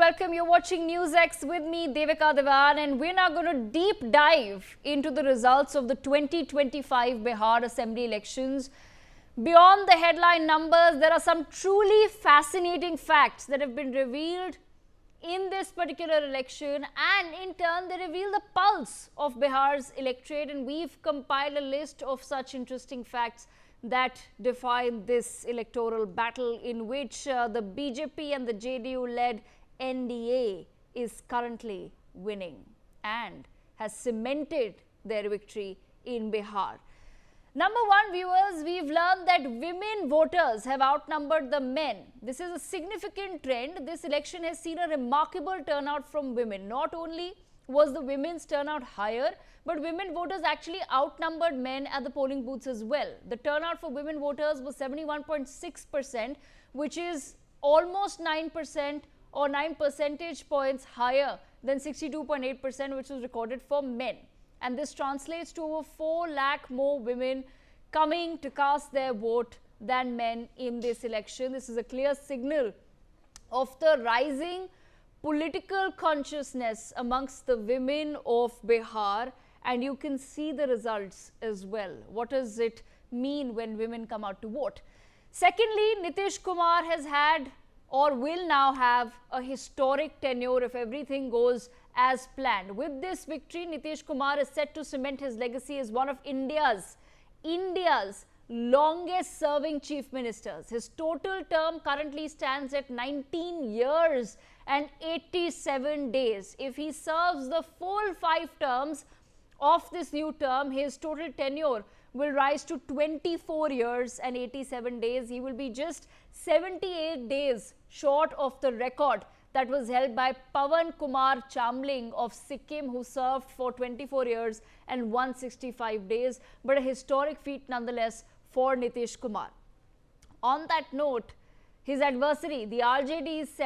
welcome. You're watching Newsx with me, Devika Devan, and we're now going to deep dive into the results of the 2025 Bihar Assembly elections. Beyond the headline numbers, there are some truly fascinating facts that have been revealed in this particular election, and in turn they reveal the pulse of Bihar's electorate, and we've compiled a list of such interesting facts that define this electoral battle in which the BJP and the JDU-led NDA is currently winning and has cemented their victory in Bihar. Number one, viewers, we've learned that women voters have outnumbered the men. This is a significant trend. This election has seen a remarkable turnout from women. Not only was the women's turnout higher, but women voters actually outnumbered men at the polling booths as well. The turnout for women voters was 71.6%, which is almost 9% or 9 percentage points higher than 62.8%, which was recorded for men. And this translates to over 4 lakh more women coming to cast their vote than men in this election. This is a clear signal of the rising political consciousness amongst the women of Bihar, and you can see the results as well. What does it mean when women come out to vote? Secondly, Nitish Kumar has had or will now have a historic tenure if everything goes as planned. With this victory, Nitish Kumar is set to cement his legacy as one of India's longest serving chief ministers. His total term currently stands at 19 years and 87 days. If he serves the full 5 terms of this new term, his total tenure will rise to 24 years and 87 days. He will be just 78 days short of the record that was held by Pawan Kumar Chamling of Sikkim, who served for 24 years and 165 days, but a historic feat nonetheless for Nitish Kumar. On that note, his adversary, the RJD's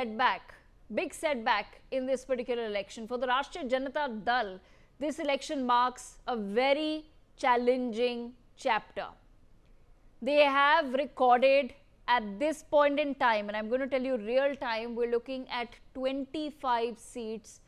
big setback in this particular election. For the Rashtriya Janata Dal, this election marks a very challenging chapter. They have recorded at this point in time, and I'm going to tell you real time, we're looking at 25 seats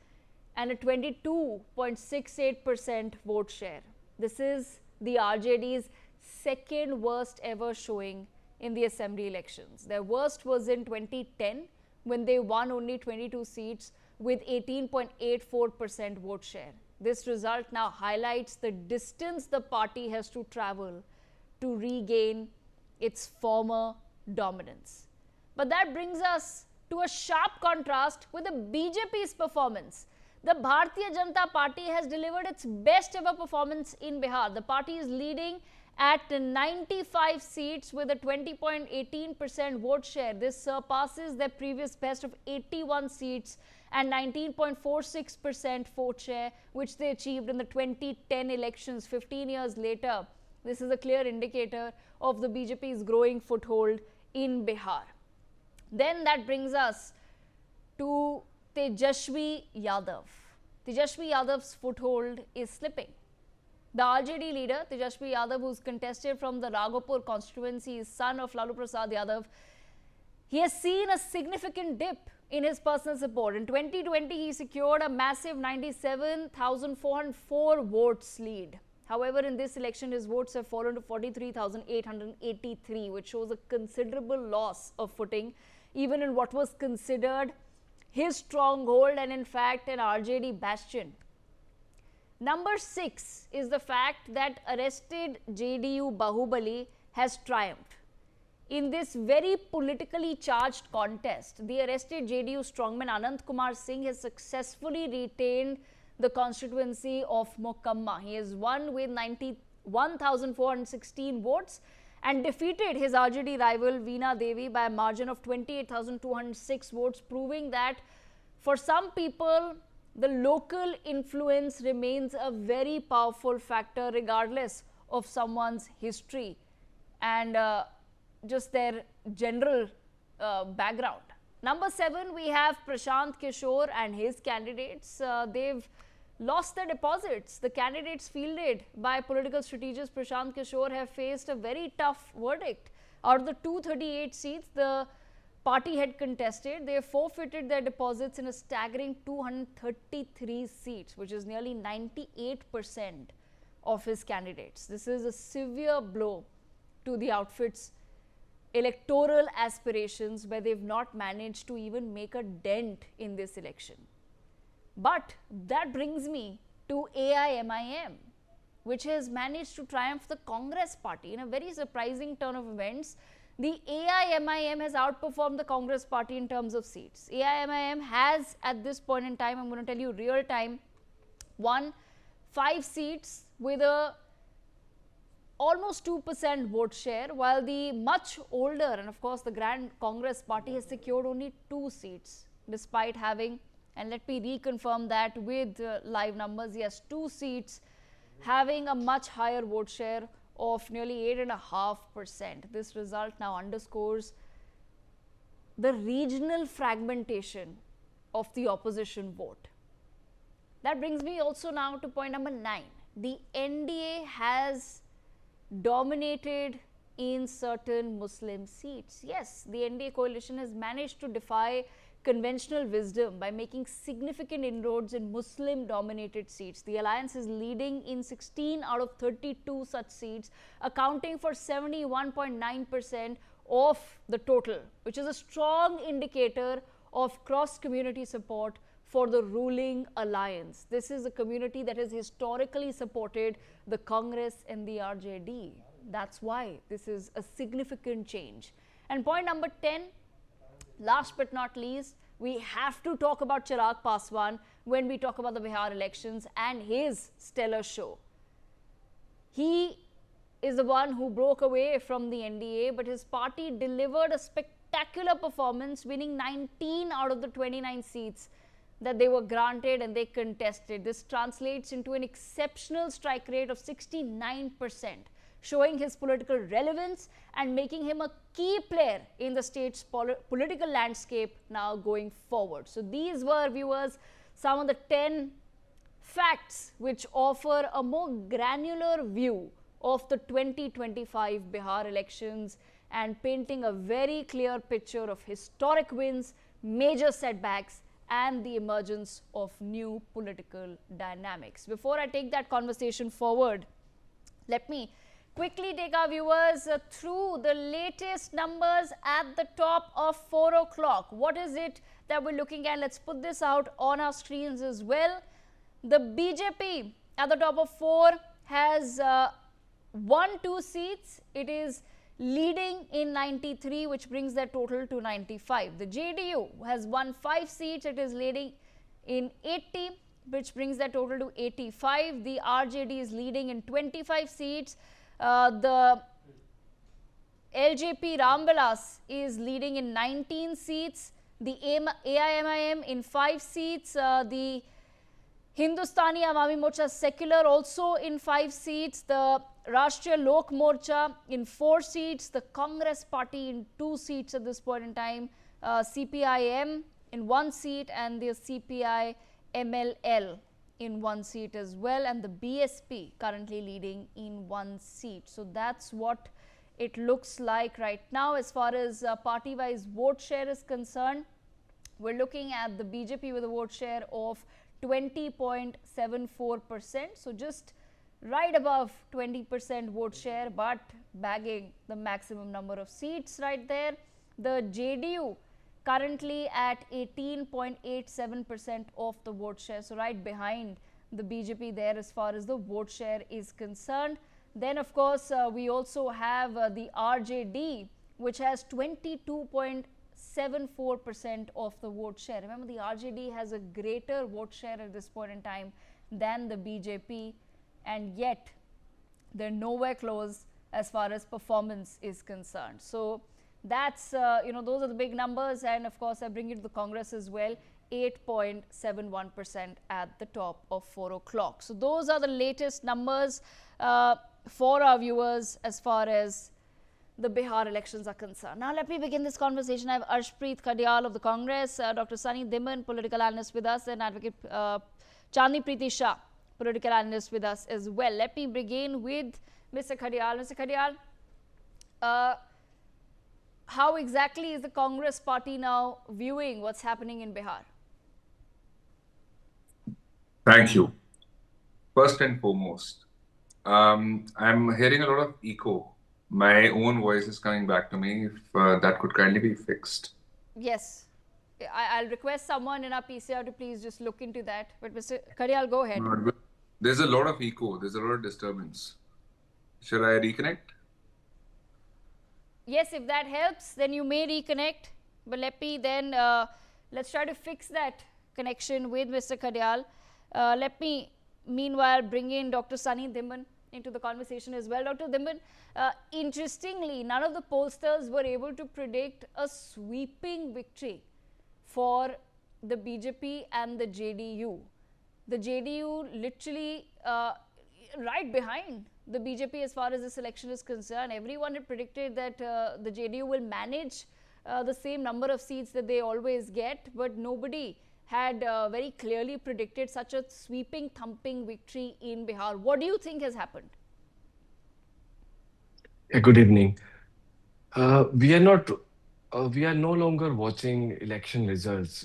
and a 22.68% vote share. This is the RJD's second worst ever showing in the assembly elections. Their worst was in 2010 when they won only 22 seats with 18.84% vote share. This result now highlights the distance the party has to travel to regain its former dominance. But that brings us to a sharp contrast with the BJP's performance. The Bharatiya Janata Party has delivered its best ever performance in Bihar. The party is leading at 95 seats with a 20.18% vote share. This surpasses their previous best of 81 seats and 19.46% vote share, which they achieved in the 2010 elections 15 years later. This is a clear indicator of the BJP's growing foothold in Bihar. Then that brings us to Tejashwi Yadav. Tejashwi Yadav's foothold is slipping. The RJD leader, Tejashwi Yadav, who's contested from the Raghopur constituency, is son of Lalu Prasad Yadav. He has seen a significant dip in his personal support. In 2020, he secured a massive 97,404 votes lead. However, in this election, his votes have fallen to 43,883, which shows a considerable loss of footing, even in what was considered his stronghold and in fact an RJD bastion. Number 6 is the fact that arrested JDU Bahubali has triumphed. In this very politically charged contest, the arrested JDU strongman Anant Kumar Singh has successfully retained the constituency of Mokamma. He has won with 91,416 votes and defeated his RJD rival Veena Devi by a margin of 28,206 votes, proving that for some people, the local influence remains a very powerful factor regardless of someone's history and just their general background. Number 7, we have Prashant Kishore and his candidates. They've lost their deposits. The candidates fielded by political strategist Prashant Kishore have faced a very tough verdict. Out of the 238 seats, the party had contested, they forfeited their deposits in a staggering 233 seats, which is nearly 98% of his candidates. This is a severe blow to the outfit's electoral aspirations, where they've not managed to even make a dent in this election. But that brings me to AIMIM, which has managed to triumph the Congress party in a very surprising turn of events. The AIMIM has outperformed the Congress party in terms of seats. AIMIM has, at this point in time, I'm going to tell you real time, won 5 seats with a almost 2% vote share, while the much older and of course the Grand Congress party has secured only 2 seats, despite having, and let me reconfirm that with live numbers, yes, 2 seats, having a much higher vote share of nearly 8.5%. This result now underscores the regional fragmentation of the opposition vote. That brings me also now to point number 9. The NDA has dominated in certain Muslim seats. Yes, the NDA coalition has managed to defy conventional wisdom by making significant inroads in Muslim-dominated seats. The alliance is leading in 16 out of 32 such seats, accounting for 71.9% of the total, which is a strong indicator of cross-community support for the ruling alliance. This is a community that has historically supported the Congress and the RJD. That's why this is a significant change. And point number 10, last but not least, we have to talk about Chirag Paswan when we talk about the Bihar elections and his stellar show. He is the one who broke away from the NDA, but his party delivered a spectacular performance, winning 19 out of the 29 seats that they were granted and they contested. This translates into an exceptional strike rate of 69%, showing his political relevance and making him a key player in the state's political landscape now going forward. So these were, viewers, some of the 10 facts which offer a more granular view of the 2025 Bihar elections and painting a very clear picture of historic wins, major setbacks, and the emergence of new political dynamics. Before I take that conversation forward, let me quickly take our viewers through the latest numbers at the top of 4 o'clock. What is it that we're looking at? Let's put this out on our screens as well. The BJP at the top of 4 has won 2 seats. It is leading in 93, which brings their total to 95. The JDU has won 5 seats. It is leading in 80, which brings their total to 85. The RJD is leading in 25 seats. The LJP Ramvilas is leading in 19 seats. The AIMIM in 5 seats. The Hindustani Awami Morcha Secular also in 5 seats. The Rashtriya Lok Morcha in 4 seats. The Congress Party in 2 seats at this point in time. CPIM in 1 seat, and the CPI MLL in 1 seat as well, and the BSP currently leading in 1 seat. So that's what it looks like right now. As far as party-wise vote share is concerned, we're looking at the BJP with a vote share of 20.74%. So just right above 20% vote share, but bagging the maximum number of seats right there. The JDU currently at 18.87% of the vote share, so right behind the BJP there as far as the vote share is concerned. Then of course we also have the RJD, which has 22.74% of the vote share. Remember, the RJD has a greater vote share at this point in time than the BJP, and yet they're nowhere close as far as performance is concerned. So that's, those are the big numbers. And of course, I bring you to the Congress as well, 8.71% at the top of 4 o'clock. So those are the latest numbers for our viewers as far as the Bihar elections are concerned. Now, let me begin this conversation. I have Arshpreet Khadial of the Congress, Dr. Sunny Dhiman, political analyst with us, and Advocate Chandni Preeti Shah, political analyst with us as well. Let me begin with Mr. Khadial. Mr. Khadial, how exactly is the Congress party now viewing what's happening in Bihar? Thank you. First and foremost, I'm hearing a lot of echo. My own voice is coming back to me. If that could kindly be fixed. Yes. I'll request someone in our PCR to please just look into that. But Mr. Karyal, go ahead. There's a lot of echo. There's a lot of disturbance. Should I reconnect? Yes, if that helps, then you may reconnect. But let's try to fix that connection with Mr. Karyal. Let me, meanwhile, bring in Dr. Sunny Dhimman into the conversation as well. Dr. Dhimman, interestingly, none of the pollsters were able to predict a sweeping victory for the BJP and the JDU. The JDU literally right behind the BJP as far as this election is concerned. Everyone had predicted that the JDU will manage the same number of seats that they always get, but nobody had very clearly predicted such a sweeping, thumping victory in Bihar. What do you think has happened? Good evening. We are not. We are no longer watching election results.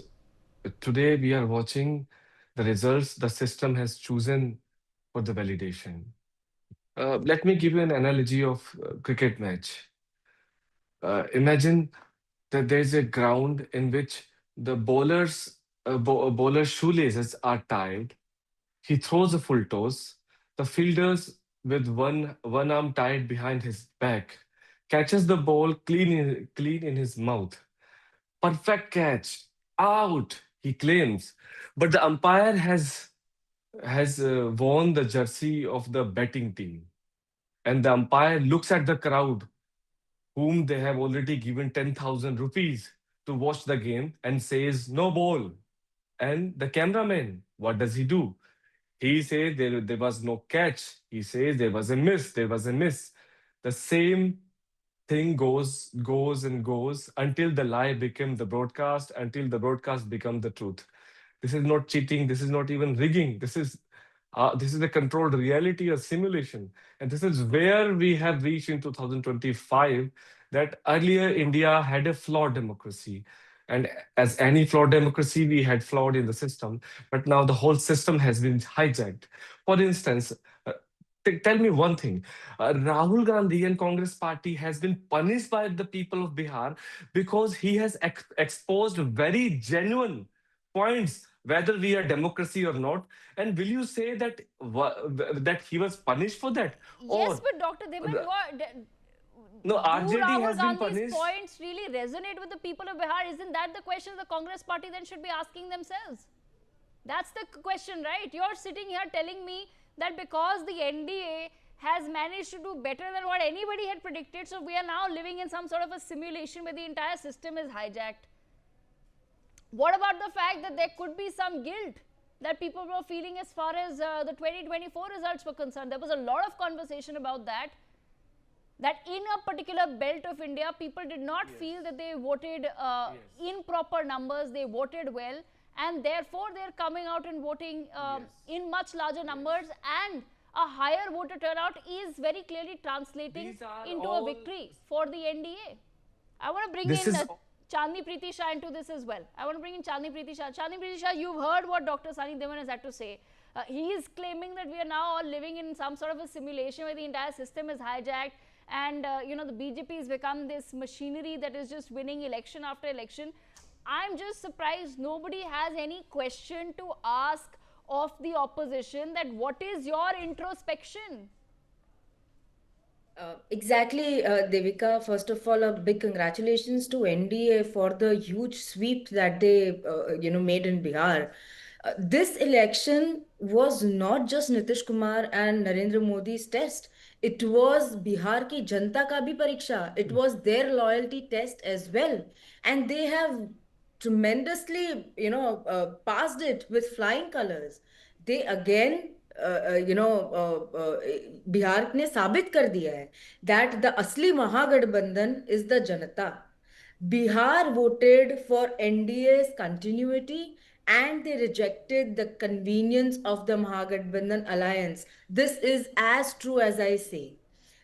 Today, we are watching the results the system has chosen for the validation. Let me give you an analogy of cricket match. Imagine that there is a ground in which the bowler's shoelaces are tied. He throws a full toss. The fielders, with one arm tied behind his back, catches the ball clean in his mouth. Perfect catch. Out, he claims. But the umpire has worn the jersey of the betting team. And the umpire looks at the crowd, whom they have already given 10,000 rupees to watch the game, and says, "No ball." And the cameraman, what does he do? He says there was no catch. He says there was a miss. There was a miss. The same thing goes and goes until the lie became the broadcast, until the broadcast become the truth. This is not cheating. This is not even rigging. This is a controlled reality, a simulation, and this is where we have reached in 2025. That earlier India had a flawed democracy, and as any flawed democracy, we had flawed in the system. But now the whole system has been hijacked. For instance, uh, tell me one thing: Rahul Gandhi and Congress Party has been punished by the people of Bihar because he has exposed very genuine points, whether we are democracy or not. And will you say that that he was punished for that? Yes, Or but Dr. Dhiman, no, do RJD Rahul has been Gandhi's punished? points really resonate with the people of Bihar? Isn't that the question the Congress party then should be asking themselves? That's the question, right? You're sitting here telling me that because the NDA has managed to do better than what anybody had predicted, so we are now living in some sort of a simulation where the entire system is hijacked. What about the fact that there could be some guilt that people were feeling as far as the 2024 results were concerned? There was a lot of conversation about that. That in a particular belt of India, people did not feel that they voted in proper numbers, they voted well, and therefore they're coming out and voting in much larger numbers, and a higher voter turnout is very clearly translating into a victory for the NDA. I want to bring This in is Chandni Preeti Shah into this as well. I want to bring in Chandni Preeti Shah. Chandni Preeti Shah, you've heard what Dr. Sunny Dhiman has had to say. He is claiming that we are now all living in some sort of a simulation where the entire system is hijacked, and the BJP has become this machinery that is just winning election after election. I'm just surprised nobody has any question to ask of the opposition that what is your introspection? Exactly, Devika. First of all, a big congratulations to NDA for the huge sweep that they, made in Bihar. This election was not just Nitish Kumar and Narendra Modi's test. It was Bihar ki janta ka bhi pariksha. It was their loyalty test as well, and they have tremendously, passed it with flying colors. They again Bihar ने साबित कर दिया है that the असली महागठबंधन is the Janata. Bihar voted for NDA's continuity and they rejected the convenience of the Mahagathbandhan alliance. This is as true as I say.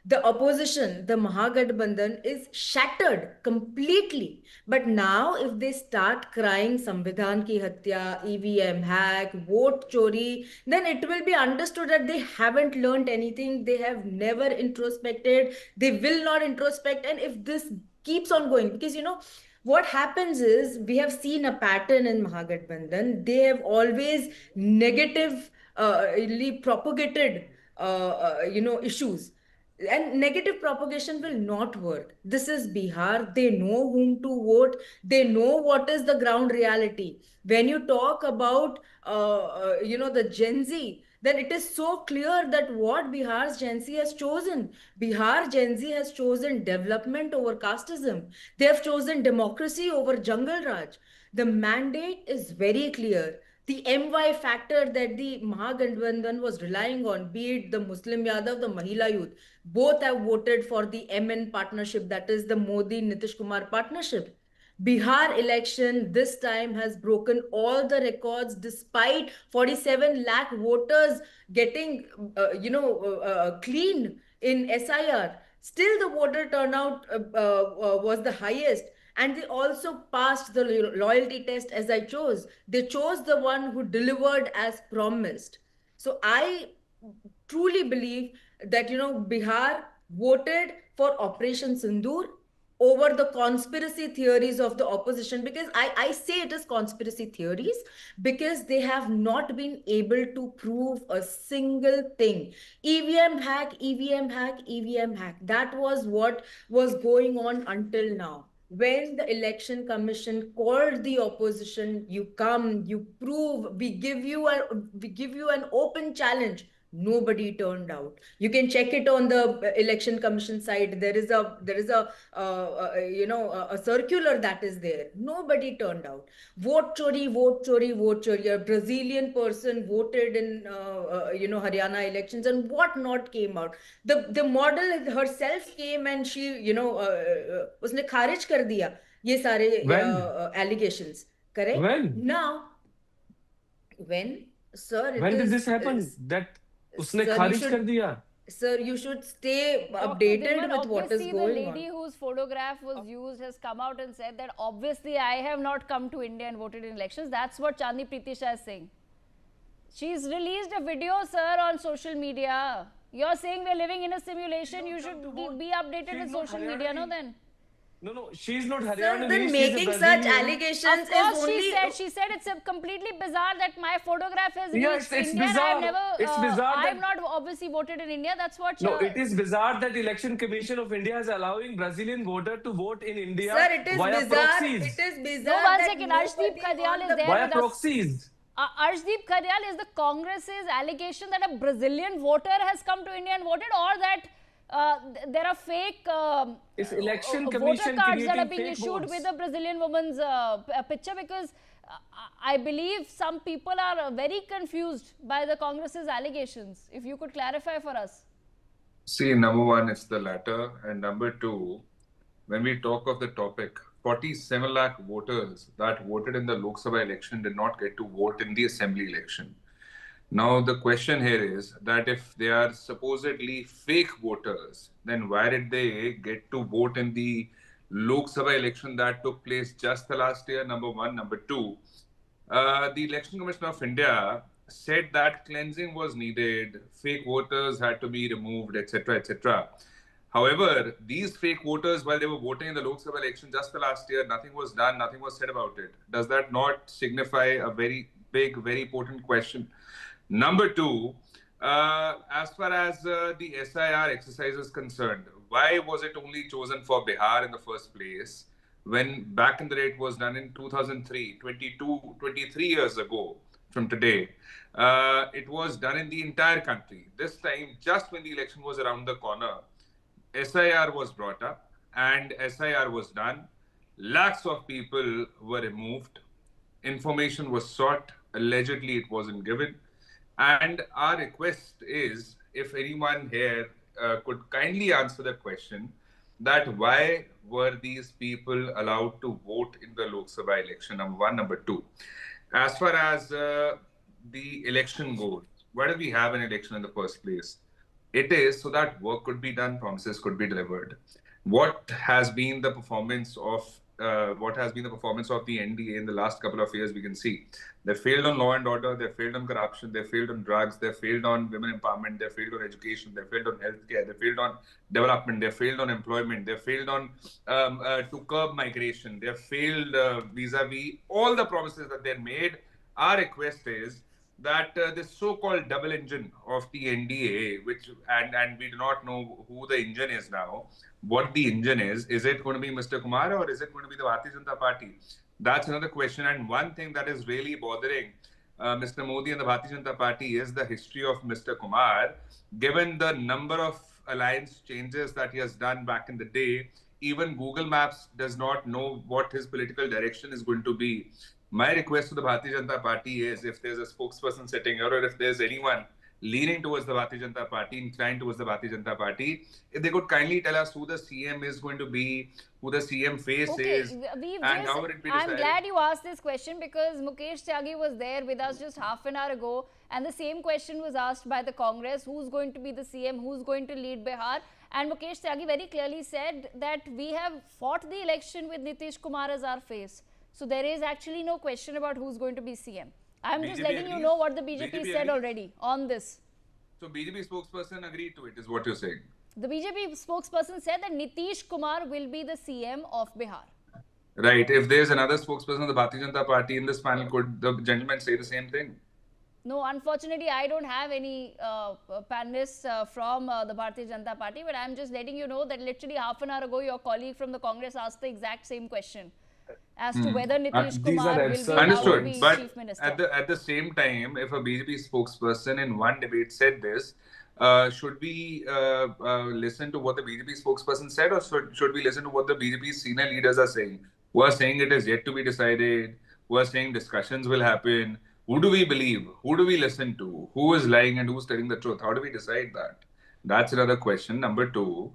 The opposition, the Mahagathbandhan, is shattered completely. But now, if they start crying Samvidhan ki hatya, EVM hack, vote chori, then it will be understood that they haven't learned anything. They have never introspected. They will not introspect. And if this keeps on going, because what happens is we have seen a pattern in Mahagathbandhan. They have always negatively propagated, issues, and negative propagation will not work. This is Bihar. They know whom to vote. They know what is the ground reality. When you talk about, the Gen Z, then it is so clear that what Bihar's Gen Z has chosen. Bihar Gen Z has chosen development over casteism. They have chosen democracy over jungle raj. The mandate is very clear. The MY factor that the Mahagathbandhan was relying on, be it the Muslim Yadav, the Mahila youth, both have voted for the MN partnership, that is the Modi Nitish Kumar partnership. Bihar election this time has broken all the records despite 47 lakh voters getting, clean in SIR. Still, the voter turnout was the highest. And they also passed the loyalty test as I chose. They chose the one who delivered as promised. So I truly believe that, Bihar voted for Operation Sindoor over the conspiracy theories of the opposition, because I say it is conspiracy theories because they have not been able to prove a single thing. EVM hack, EVM hack, EVM hack. That was what was going on until now. When the election commission called the opposition, you come, you prove, we give you an open challenge. Nobody turned out. You can check it on the election commission site. There is a circular that is there. Nobody turned out. Vote chori, vote chori, vote chori. A Brazilian person voted in Haryana elections, and what not came out. The model herself came and she उसने खारिज कर दिया ये सारे When? allegations. Correct? When? Now, when, sir, it When did is, this happen? That उसने sir, you खारिज कर should, दिया. sir, you should stay Dr. updated Dilman, with what is obviously the going lady on. whose photograph was used has come out and said that obviously I have not come to India and voted in elections. That's what Chandni Pritisha is saying. She's released a video, sir, on social media. You're saying we're living in a simulation. You should be updated with social media, no then? No, she's not Sir, Haryana. then She's a making such Brazilian. allegations Of course, is only. she said it's a completely bizarre that my photograph has Yeah, reached it's India and bizarre. I've never, It's bizarre I've that- not obviously voted in India. That's what. No, it is bizarre that Election Commission of India is allowing Brazilian voter to vote in India Sir, it is via bizarre. proxies. It is No, bizarre one that second. Arshdeep nobody Kadyal on is the there Via with us. proxies. Arshdeep Kadyal, is the Congress's allegation that a Brazilian voter has come to India and voted, or that there are fake It's Election voter Commission cards that are creating being fake issued votes. with a Brazilian woman's picture? Because I believe some people are very confused by the Congress's allegations. If you could clarify for us. See, number one, it's the latter. And number two, when we talk of the topic, 47 lakh voters that voted in the Lok Sabha election did not get to vote in the assembly election. Now, the question here is that if they are supposedly fake voters, then why did they get to vote in the Lok Sabha election that took place just the last year? Number one. Number two, the Election Commission of India said that cleansing was needed, fake voters had to be removed, etc., etc. However, these fake voters, while they were voting in the Lok Sabha election just the last year, nothing was done, nothing was said about it. Does that not signify a very big, very important question? Number two, as far as the SIR exercise is concerned, why was it only chosen for Bihar in the first place when back in the day it was done in 2003, 23 years ago from today? It was done in the entire country. This time, just when the election was around the corner, SIR was brought up and SIR was done. Lakhs of people were removed. Information was sought. Allegedly, it wasn't given. And our request is, if anyone here could kindly answer the question, that why were these people allowed to vote in the Lok Sabha election? Number one. Number two, as far as the election goes, why do we have an election in the first place? It is so that work could be done, promises could be delivered. What has been the performance of the NDA in the last couple of years? We can see they failed on law and order, they failed on corruption, they failed on drugs, they failed on women empowerment, they failed on education, they failed on healthcare, they failed on development, they failed on employment, they failed on to curb migration, they failed vis-a-vis all the promises that they made. Our request is that this so-called double engine of the NDA, which and we do not know who the engine is now, what the engine is it going to be Mr. Kumar or is it going to be the Bharatiya Janata Party? That's another question. And one thing that is really bothering Mr. Modi and the Bharatiya Janata Party is the history of Mr. Kumar. Given the number of alliance changes that he has done back in the day, even Google Maps does not know what his political direction is going to be. My request to the Bharatiya Janata Party is, if there's a spokesperson sitting here or if there's anyone leaning towards the Bharatiya Janata Party, inclined towards the Bharatiya Janata Party, if they could kindly tell us who the CM is going to be, who the CM face is, and how would it be decided? I'm glad you asked this question because Mukesh Tyagi was there with us just half an hour ago, and the same question was asked by the Congress: who's going to be the CM, who's going to lead Bihar? And Mukesh Tyagi very clearly said that we have fought the election with Nitish Kumar as our face. So there is actually no question about who's going to be CM. I'm just letting you know what the BJP said already on this. So BJP spokesperson agreed to it, is what you're saying? The BJP spokesperson said that Nitish Kumar will be the CM of Bihar. Right. If there's another spokesperson of the Bharatiya Janata Party in this panel, could the gentleman say the same thing? No, unfortunately, I don't have any panelists from the Bharatiya Janata Party, but I'm just letting you know that literally half an hour ago, your colleague from the Congress asked the exact same question as to whether Nitish Kumar will be allowed to be Chief Minister. At the same time, if a BJP spokesperson in one debate said this, should we listen to what the BJP spokesperson said, or should we listen to what the BJP senior leaders are saying? Who are saying it is yet to be decided, who are saying discussions will happen? Who do we believe? Who do we listen to? Who is lying and who's telling the truth? How do we decide that? That's another question. Number two,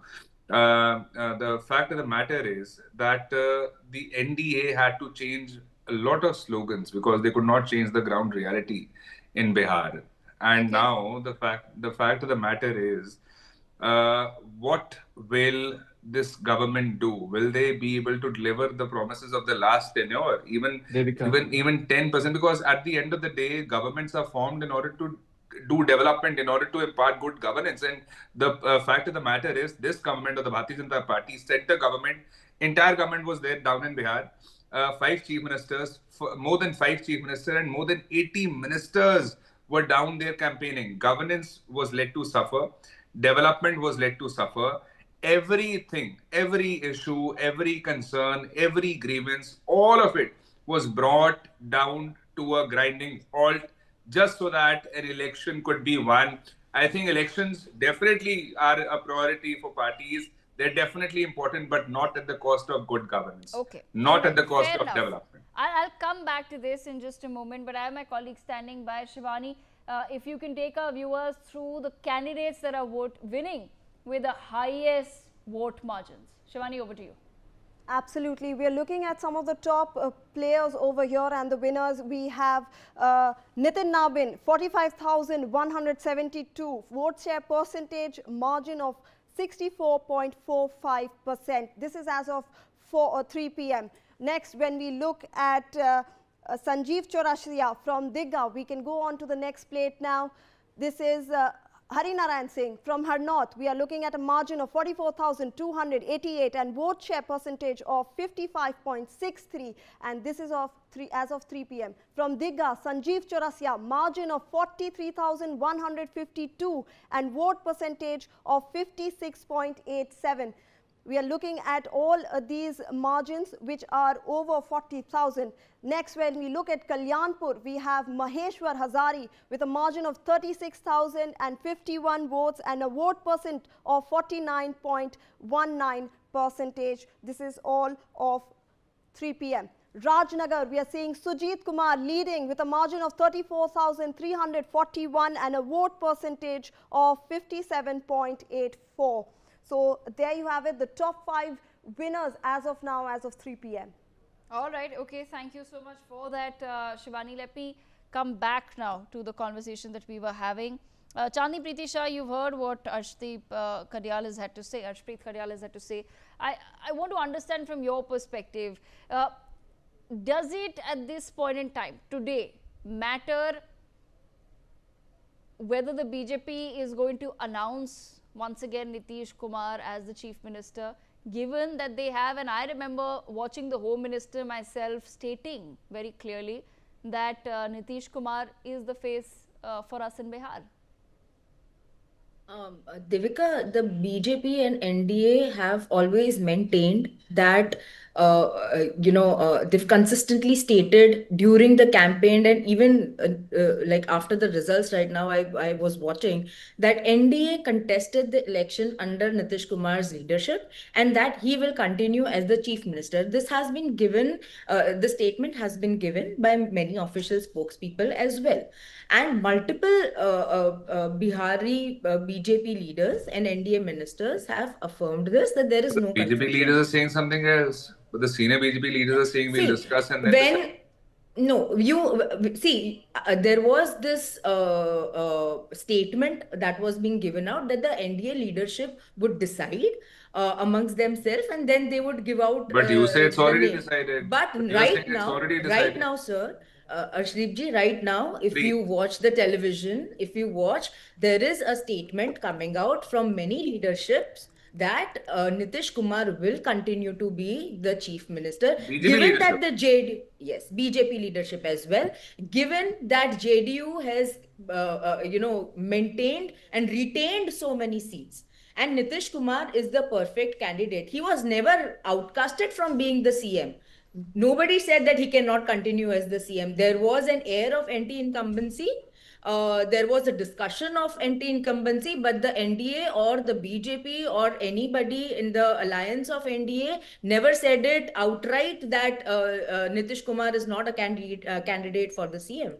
the fact of the matter is that the NDA had to change a lot of slogans because they could not change the ground reality in Bihar. And now the fact of the matter is, what will this government do? Will they be able to deliver the promises of the last tenure, even 10%? Because at the end of the day, governments are formed in order to do development, in order to impart good governance. And the fact of the matter is, this government of the Bharatiya Janata Party, center government, entire government was there down in Bihar. 5 chief ministers, more than 5 chief ministers, and more than 80 ministers were down there campaigning. Governance was led to suffer. Development was led to suffer. Everything, every issue, every concern, every grievance, all of it was brought down to a grinding halt just so that an election could be won. I think elections definitely are a priority for parties. They're definitely important, but not at the cost of good governance. Okay. Not at the cost of development. I'll come back to this in just a moment, but I have my colleague standing by. Shivani, if you can take our viewers through the candidates that are winning with the highest vote margins. Shivani, over to you. Absolutely. We are looking at some of the top players over here, and the winners. We have Nitin Nabin, 45,172, vote share percentage margin of 64.45%. This is as of 3 p.m. Next, when we look at Sanjeev Chaurasia from Digga, we can go on to the next plate now. This is Harinarayan Singh from Harnaut. We are looking at a margin of 44,288 and vote share percentage of 55.63, and this is as of 3 p.m. From Digga, Sanjeev Chaurasia, margin of 43,152 and vote percentage of 56.87. We are looking at all these margins which are over 40,000. Next, when we look at Kalyanpur, we have Maheshwar Hazari with a margin of 36,051 votes and a vote percent of 49.19%. This is all of 3 p.m. Rajnagar, we are seeing Sujit Kumar leading with a margin of 34,341 and a vote percentage of 57.84. So there you have it, the top 5 winners as of now, as of 3 p.m. All right. Okay. Thank you so much for that, Shivani. Let me come back now to the conversation that we were having. Chandni Preeti Shah, you've heard what Arshdeep Karyal has had to say, Arshpreet Karyal has had to say. I want to understand from your perspective, does it at this point in time, today, matter whether the BJP is going to announce once again Nitish Kumar as the Chief Minister, given that they have, and I remember watching the Home Minister myself stating very clearly that Nitish Kumar is the face for us in Bihar? Devika, the BJP and NDA have always maintained that, they've consistently stated during the campaign and even like after the results right now, I was watching that NDA contested the election under Nitish Kumar's leadership and that he will continue as the chief minister. This has been given, the statement has been given by many official spokespeople as well. And multiple Bihari BJP leaders and NDA ministers have affirmed this, that there is no BJP confusion. leaders are saying something else. But the senior BJP leaders are saying we'll discuss and then when no, you see, there was this statement that was being given out that the NDA leadership would decide amongst themselves and then they would give out. But you say it's the already name. decided. But You're right saying it's now, already right decided. now, sir, Arshdeep ji, right now, if Please. you watch the television, if you watch, there is a statement coming out from many leaderships that Nitish Kumar will continue to be the chief minister, BJP given that leadership. yes, BJP leadership as well, given that JDU has, maintained and retained so many seats. And Nitish Kumar is the perfect candidate. He was never outcasted from being the CM. Nobody said that he cannot continue as the CM. There was an air of anti-incumbency. There was a discussion of anti-incumbency, but the NDA or the BJP or anybody in the alliance of NDA never said it outright that Nitish Kumar is not a candidate for the CM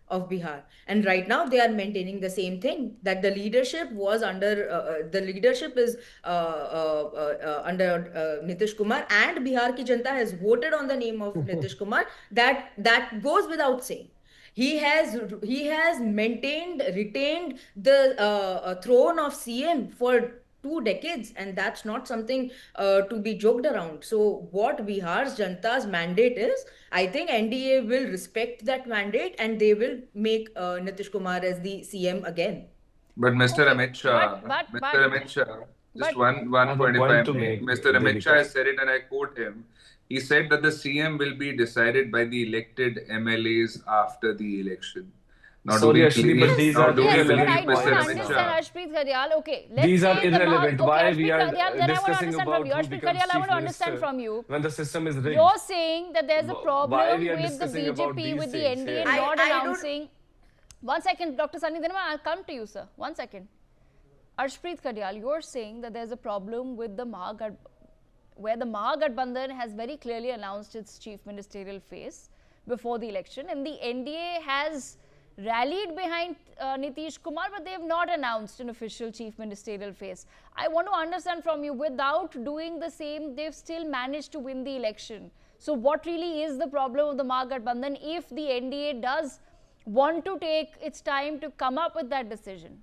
of Bihar. And right now they are maintaining the same thing, that the leadership was under, the leadership is under Nitish Kumar, and Bihar ki Janata has voted on the name of Nitish Kumar. That goes without saying. He has maintained, retained the throne of CM for 2 decades, and that's not something to be joked around. So what Bihar's Janata's mandate is, I think NDA will respect that mandate and they will make Nitish Kumar as the CM again. But Mr. Okay, Amit Shah, Mr. Amit Shah, just one I have a point if I point to may. make, Mr. Amit Shah Devika. has said it, and I quote him. He said that the CM will be decided by the elected MLAs after the election. Now, Sorry, do we Ashleep, believe, but these now are do we Yes, but believe I irrelevant don't Mr. points Amit understand, Shah? Arshpreet Karyal. Okay, let's These are say irrelevant. okay, Why Arshpreet we are Karyal, then I want to discussing understand from about you. who Arshpreet becomes Karyal, I chief want to understand minister from you. when the system is rigged? You're saying that there's a Why problem we are with the discussing about BJP, these with the things NDA here? not I don't- announcing. One second, Dr. Sunny Dhinma, I'll come to you, sir. One second. Arshpreet Karyal, you're saying that there's a problem with the where the Mahagathbandhan has very clearly announced its chief ministerial face before the election, and the NDA has rallied behind Nitish Kumar, but they have not announced an official chief ministerial face. I want to understand from you, without doing the same, they've still managed to win the election. So what really is the problem of the Mahagathbandhan if the NDA does want to take its time to come up with that decision?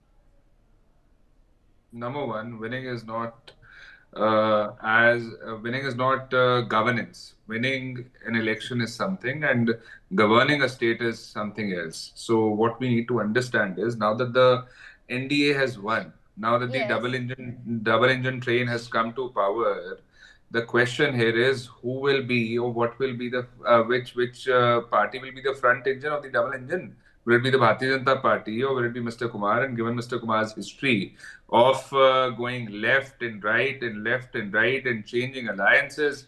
Number one, winning is not governance. Winning an election is something, and governing a state is something else. So what we need to understand is, now that the NDA has won, now that the Yes. double engine train has come to power, the question here is who will be, or what will be the which party will be the front engine of the double engine? Will it be the Bharatiya Janata Party, or will it be Mr. Kumar? And given Mr. Kumar's history of going left and right and left and right and changing alliances,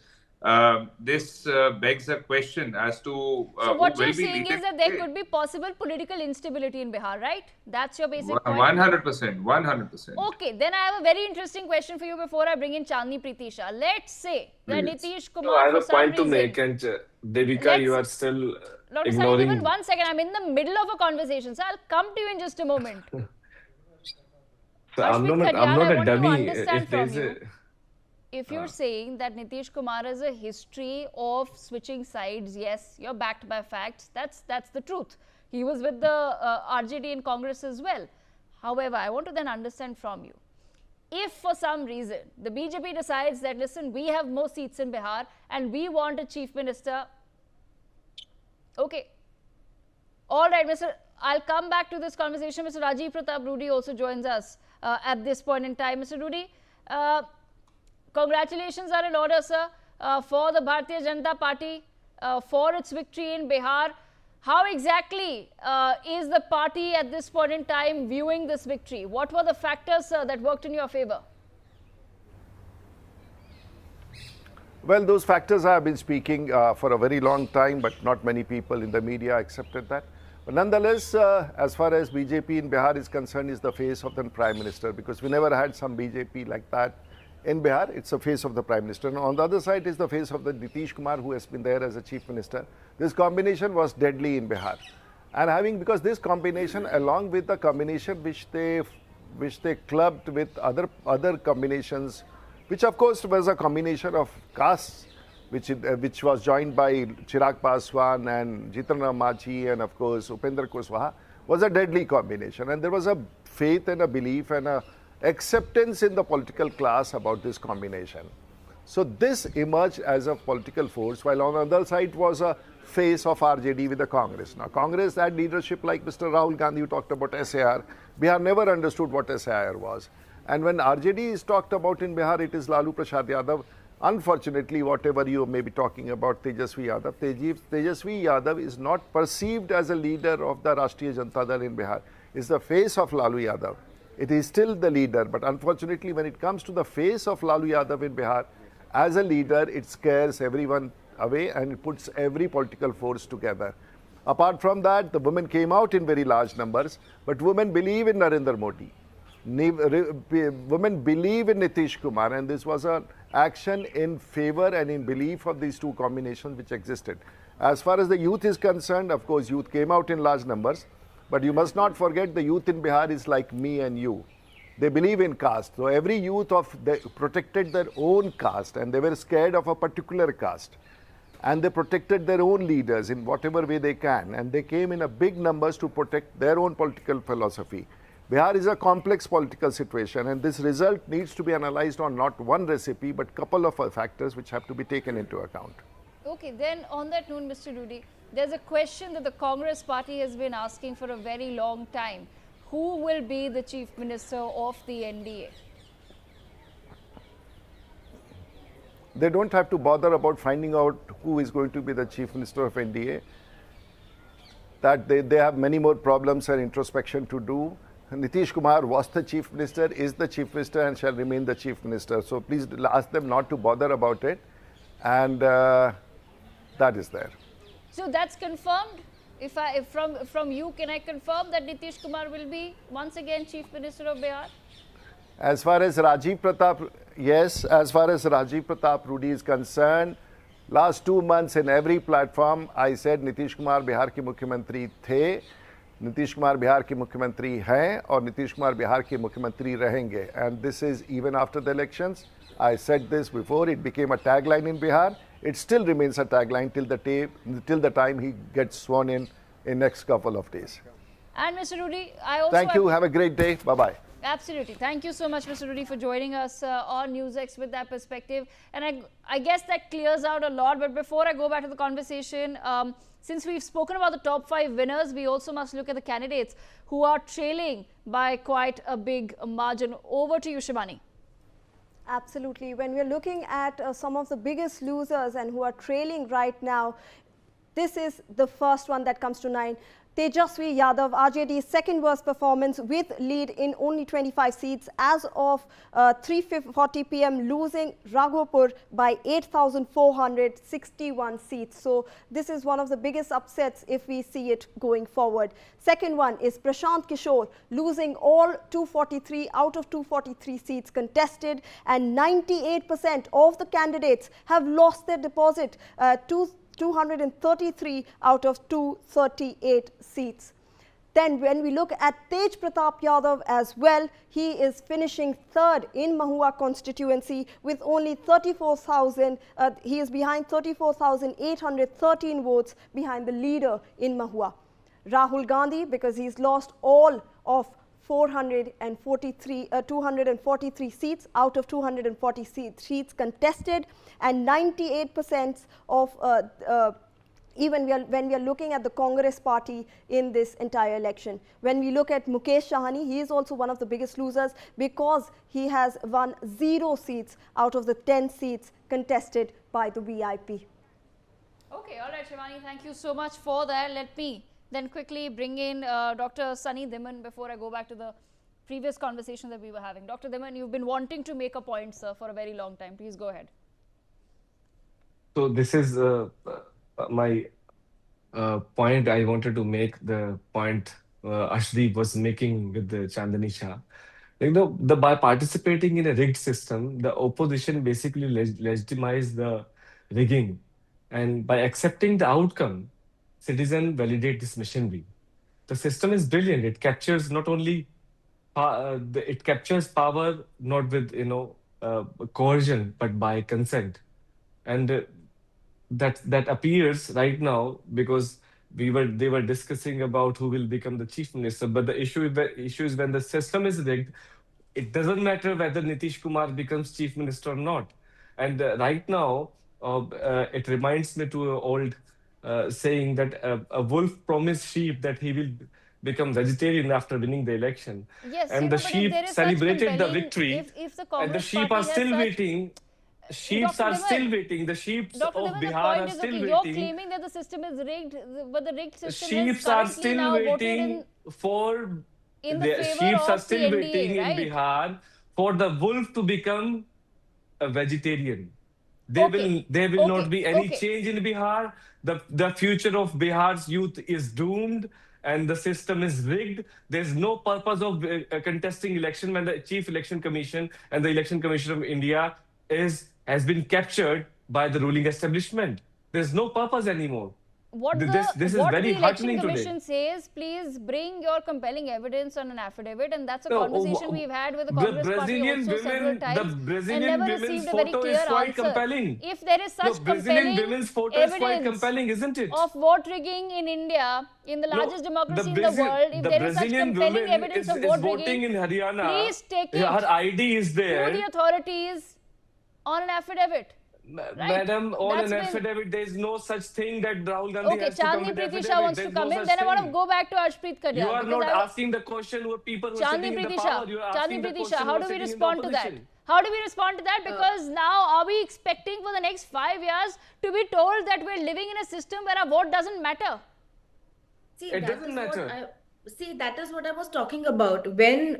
this begs a question as to So what who you're will be saying leading is that there could be possible political instability in Bihar, right? That's your basic point. 100%, 100%. Okay, then I have a very interesting question for you before I bring in Chandni Preeti Shah. Let's say that Please. Nitish No, I Kumar, have for a some point to reason, make, and Devika, you are Let's- still Dr. Sunny, even ignoring. 1 second, I'm in the middle of a conversation, so I'll come to you in just a moment. So I'm Arshpreet not Karyal, a I want to dummy. understand If there's from a you, if you're saying that Nitish Kumar has a history of switching sides, yes, you're backed by facts. That's the truth. He was with the RJD and Congress as well. However, I want to then understand from you, if for some reason the BJP decides that, listen, we have more seats in Bihar and we want a chief minister, okay, all right, I'll come back to this conversation. Mr. Rajiv Pratap Rudy also joins us at this point in time. Mr. Rudy, congratulations are in order, sir, for the Bharatiya Janata Party for its victory in Bihar. How exactly is the party at this point in time viewing this victory? What were the factors, sir, that worked in your favor? Well, those factors I have been speaking for a very long time, but not many people in the media accepted that. But nonetheless, as far as BJP in Bihar is concerned, is the face of the Prime Minister, because we never had some BJP like that in Bihar. It's the face of the Prime Minister. And on the other side is the face of the Nitish Kumar, who has been there as a Chief Minister. This combination was deadly in Bihar. And because this combination, along with the combination which they clubbed with other combinations, which of course was a combination of castes, which was joined by Chirag Paswan and Jitendra Machi and of course Upendra Kushwaha, was a deadly combination. And there was a faith and a belief and a acceptance in the political class about this combination. So this emerged as a political force, while on the other side was a face of RJD with the Congress. Now Congress had leadership like Mr. Rahul Gandhi, who talked about SAR. Bihar never understood what SAR was. And when RJD is talked about in Bihar, it is Lalu Prasad Yadav. Unfortunately, whatever you may be talking about Tejashwi Yadav, Tejashwi Yadav is not perceived as a leader of the Rashtriya Janata Dal in Bihar. It's the face of Lalu Yadav. It is still the leader, but unfortunately when it comes to the face of Lalu Yadav in Bihar, as a leader, it scares everyone away and it puts every political force together. Apart from that, the women came out in very large numbers, but women believe in Narendra Modi. Women believe in Nitish Kumar, and this was an action in favor and in belief of these two combinations which existed. As far as the youth is concerned, of course, youth came out in large numbers, but you must not forget the youth in Bihar is like me and you. They believe in caste. So every youth protected their own caste, and they were scared of a particular caste. And they protected their own leaders in whatever way they can. And they came in a big numbers to protect their own political philosophy. Bihar is a complex political situation, and this result needs to be analyzed on not one recipe, but couple of factors which have to be taken into account. Okay, then on that note, Mr. Rudy, there's a question that the Congress party has been asking for a very long time. Who will be the Chief Minister of the NDA? They don't have to bother about finding out who is going to be the Chief Minister of NDA. That they have many more problems and introspection to do. Nitish Kumar was the Chief Minister, is the Chief Minister, and shall remain the Chief Minister. So please ask them not to bother about it. And that is there. So that's confirmed? If from you, can I confirm that Nitish Kumar will be once again Chief Minister of Bihar? As far as Rajiv Pratap, yes, as far as Rajiv Pratap Rudy is concerned, last 2 months in every platform, I said Nitish Kumar Bihar के मुख्यमंत्री थे, Nitish Kumar Bihar के मुख्यमंत्री हैं और Nitish Kumar Bihar के मुख्यमंत्री रहेंगे. And this is even after the elections. I said this before, it became a tagline in Bihar. It still remains a tagline till the time he gets sworn in next couple of days. And Mr. Rudy, I also... Thank you. Have a great day. Bye-bye. Absolutely. Thank you so much, Mr. Rudy, for joining us on Newsx with that perspective. And I guess that clears out a lot. But before I go back to the conversation, since we've spoken about the top 5 winners, we also must look at the candidates who are trailing by quite a big margin. Over to you, Shivani. Absolutely. When we're looking at some of the biggest losers and who are trailing right now, this is the first one that comes to mind. Tejashwi Yadav, RJD's second worst performance with lead in only 25 seats as of 3:40 p.m. losing Raghopur by 8,461 seats. So this is one of the biggest upsets if we see it going forward. Second one is Prashant Kishore losing all 243 out of 243 seats contested, and 98% of the candidates have lost their deposit to 233 out of 238 seats. Then when we look at Tej Pratap Yadav as well, he is finishing third in Mahua constituency with only 34,000. He is behind 34,813 votes behind the leader in Mahua. Rahul Gandhi, because he's lost all of 243 seats out of 240 seats contested, and 98% of even when we are looking at the Congress party in this entire election. When we look at Mukesh Sahani, he is also one of the biggest losers because he has won 0 seats out of the 10 seats contested by the VIP. Okay, all right, Shivani, thank you so much for that. Let me then quickly bring in Dr. Sunny Dhiman before I go back to the previous conversation that we were having. Dr. Dhiman, you've been wanting to make a point, sir, for a very long time. Please go ahead. So this is my point I wanted to make, the point Ashdeep was making with the Chandani Shah. By participating in a rigged system, the opposition basically legitimized the rigging. And by accepting the outcome, citizens validate this machinery. The system is brilliant. It captures not only it captures power not with coercion but by consent, and that appears right now because they were discussing about who will become the chief minister. But the issue is when the system is rigged, it doesn't matter whether Nitish Kumar becomes chief minister or not. And right now, it reminds me to an old saying that a wolf promised sheep that he will become vegetarian after winning the election. Yes, And the sheep celebrated the victory, if the and the Congress sheep party are still has such- waiting. Sheep Dr. are Dhiman, still waiting. The sheep Dr. of Dhiman, the Bihar point are is, still okay, you're waiting. claiming that the system is rigged, but the rigged system is Sheep are currently still now voted waiting for in the favor sheep are of still the NDA, waiting in right? Bihar for the wolf to become a vegetarian. Okay, There will not okay, be any okay. change in Bihar. The future of Bihar's youth is doomed, and the system is rigged. There's no purpose of contesting election when the Chief Election Commission and the Election Commission of India has been captured by the ruling establishment. There's no purpose anymore. What This is what very the Election heartening Commission today. says, please bring your compelling evidence on an affidavit, and that's a No, conversation we've had with the Congress party also several times, and Brazilian never women's received a very photo is clear quite answer. compelling. If there is No, such Brazilian compelling women's photo is quite evidence compelling, isn't it? of vote rigging in India, in the No, largest democracy in the Brazil- world, if the there is such Brazilian compelling woman evidence is of vote voting rigging, in Haryana. please take it Her ID is to there. the authorities on an affidavit. Madam, on That's an been- affidavit, there is no such thing that Rahul Gandhi Okay, has to come Chandni with Preeti affidavit. Shah wants There to is come no in. such Then I want to thing. go back to Arshpreet Karyal. You are because not I- asking the question who people who are Chandni sitting in the Preeti Shah, power. You are Chandni asking the Preeti question Shah, who how are do we sitting in the respond to that? opposition. How do we respond to that? Because now are we expecting for the next 5 years to be told that we're living in a system where our vote doesn't matter? See, It that doesn't is matter. See, that is what I was talking about. When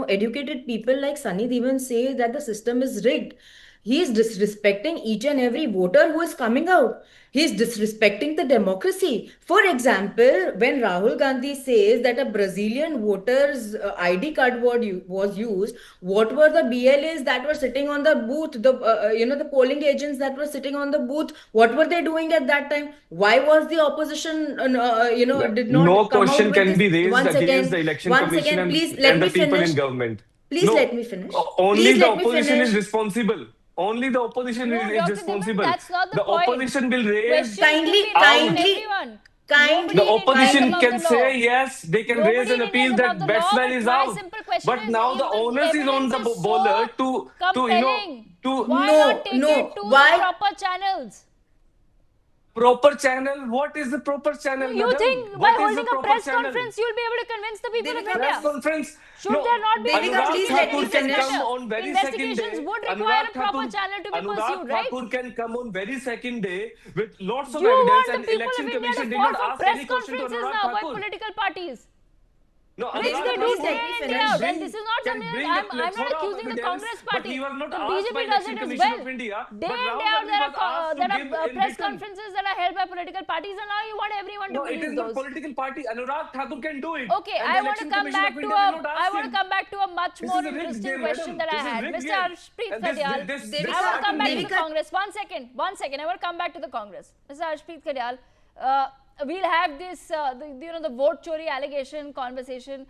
educated people like Sunny Devan say that the system is rigged, he is disrespecting each and every voter who is coming out. He is disrespecting the democracy. For example, when Rahul Gandhi says that a Brazilian voter's ID card was used, what were the BLAs that were sitting on the booth? The polling agents that were sitting on the booth. What were they doing at that time? Why was the opposition, did not No come out question with can this? be raised Once against again, the election once commission again, please and let the me people finish. in government. Please No, let me finish. only Please the let me opposition finish. is responsible. Only the opposition No, is Dr. Dhiman, responsible. that's not the point. Opposition will raise. Questions Kindly- will be raised on kindly- everyone. kindly- The Nobody in India is opposition above can the law. say yes, they can Nobody raise an in India appeal is above that the law, batsman but is my out. simple question But is, now if the onus is on the evidence is bowler so to compelling, why No, not take no. it to Why? the proper channels? proper channel. What is the proper channel, You madam? think by What is holding the a proper press channel? conference you'll be able to convince the people of Devika, Press India? conference. Should there not be Devika, Anurag please let me Thakur can finish. come on very second Investigations day. would require Anurag a proper Thakur- channel to be Anurag pursued, right? Thakur can come on very second day with lots of You evidence, want the and people election of India commission to did fall not for ask press any question to conferences Anurag now by Thakur. political parties? No, Which Anurag they do Thakur day let me in, day finish. out. bring- And this is not can something bring that a I'm not plethora of accusing the evidence, Congress but party. he was not The asked BJP by does Election it as Commission well. of India, Day but in, Rahul day out, Gandhi was asked to there give are in press written. conferences that are held by political parties, and now you want everyone to No, it believe is not those. political party. Anurag Thakur can do it. Okay, And I the want to Election come Commission back of to India did not I ask want to him. come back to a much This more is a rigged interesting game, question madam. that I This is had. rigged Mr. game. Arshpreet And this- Karyal, this- Devika, I want to come back to the Devika- Congress. One second. I want to come back to the Congress. Mr. Arshpreet Karyal, we'll have this, the vote chori allegation conversation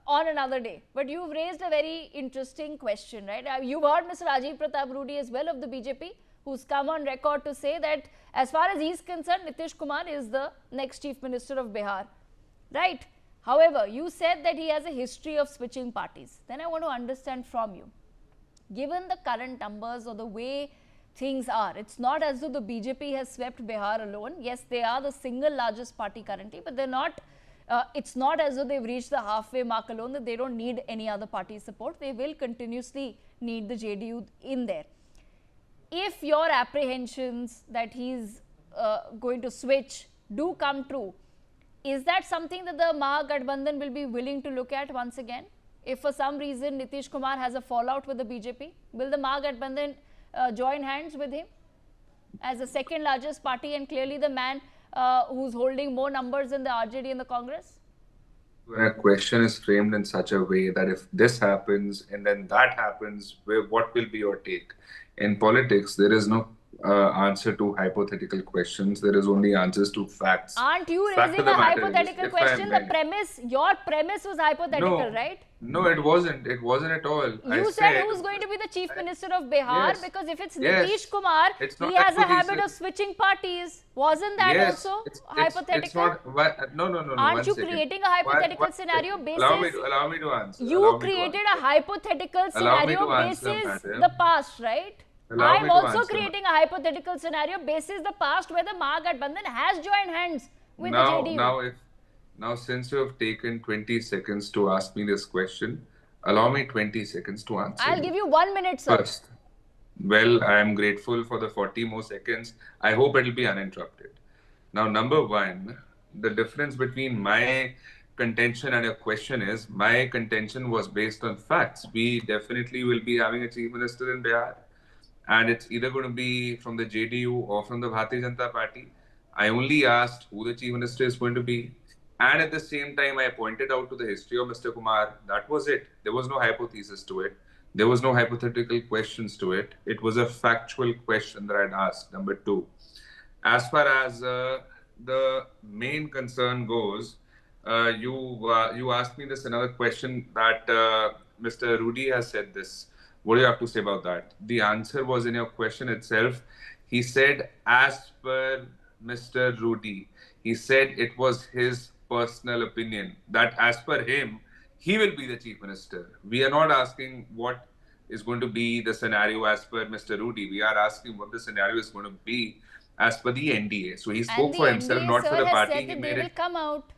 on another day. But you've raised a very interesting question, right? You've heard Mr. Rajiv Pratap Rudy as well of the BJP, who's come on record to say that as far as he's concerned, Nitish Kumar is the next Chief Minister of Bihar, right? However, you said that he has a history of switching parties. Then I want to understand from you, given the current numbers or the way things are, it's not as though the BJP has swept Bihar alone. Yes, they are the single largest party currently, but they're not, it's not as though they've reached the halfway mark alone, that they don't need any other party support. They will continuously need the JDU in there. If your apprehensions that he's going to switch do come true, is that something that the Mahagathbandhan will be willing to look at once again? If for some reason Nitish Kumar has a fallout with the BJP, will the Mahagathbandhan join hands with him as the second largest party and clearly the man who's holding more numbers than the RJD and the Congress? When a question is framed in such a way that if this happens and then that happens, what will be your take? In politics, there is no answer to hypothetical questions. There is only answers to facts. Aren't you Fact raising of a the matter is, hypothetical if question? I The premise, your premise was hypothetical, No. right? No, it wasn't. It wasn't at all. You said who's going to be the chief minister of Bihar, Yes. because if it's Yes. Nitish Kumar, It's not he has a habit of hypothetical. switching parties. Wasn't that Yes, also it's hypothetical? not. No. Aren't one you second. creating a hypothetical One scenario second. basis? Allow me to answer. You Allow me to created answer. a hypothetical Allow me scenario to answer, basis madam. the past, right? Allow me I'm to also answer, creating a hypothetical scenario basis the past where the Mahagathbandhan has joined hands with the JDU. Now, since you have taken 20 seconds to ask me this question, allow me 20 seconds to answer. I'll give you 1 minute, sir. First. Well, I am grateful for the 40 more seconds. I hope it will be uninterrupted. Now, number one, the difference between my contention and your question is, my contention was based on facts. We definitely will be having a chief minister in Bihar, and it's either going to be from the JDU or from the Bharatiya Janata Party. I only asked who the chief minister is going to be, and at the same time, I pointed out to the history of Mr. Kumar. That was it. There was no hypothesis to it. There was no hypothetical questions to it. It was a factual question that I'd asked. Number two, as far as the main concern goes, you asked me this another question that Mr. Rudy has said this. What do you have to say about that? The answer was in your question itself. He said, as per Mr. Rudy, he said it was his personal opinion that as per him, he will be the chief minister. We are not asking what is going to be the scenario as per Mr. Rudy. We are asking what the scenario is going to be as per the NDA. So he spoke for himself, NDA, not sir, for the has party. said He that made they will it. come out.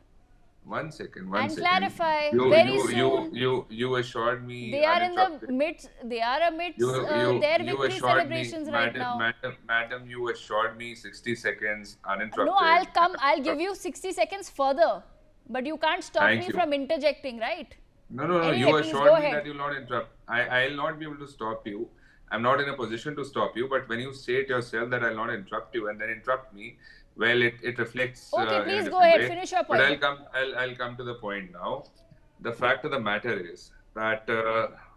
One second. And clarify very soon. You assured me. They are in the uninterrupted. midst. They are amidst their victory assured celebrations me, right now. Madam, you assured me 60 seconds uninterrupted. No, I'll come. I'll give you 60 seconds further, but you can't stop Thank me you. from interjecting, right? No. Anyway, You please assured go me ahead. that you'll not interrupt. I'll not be able to stop you. I'm not in a position to stop you. But when you say it yourself that I'll not interrupt you and then interrupt me, well, it reflects. Okay, in a please go different ahead. way. Finish your But point. I'll come to the point now. The fact of the matter is that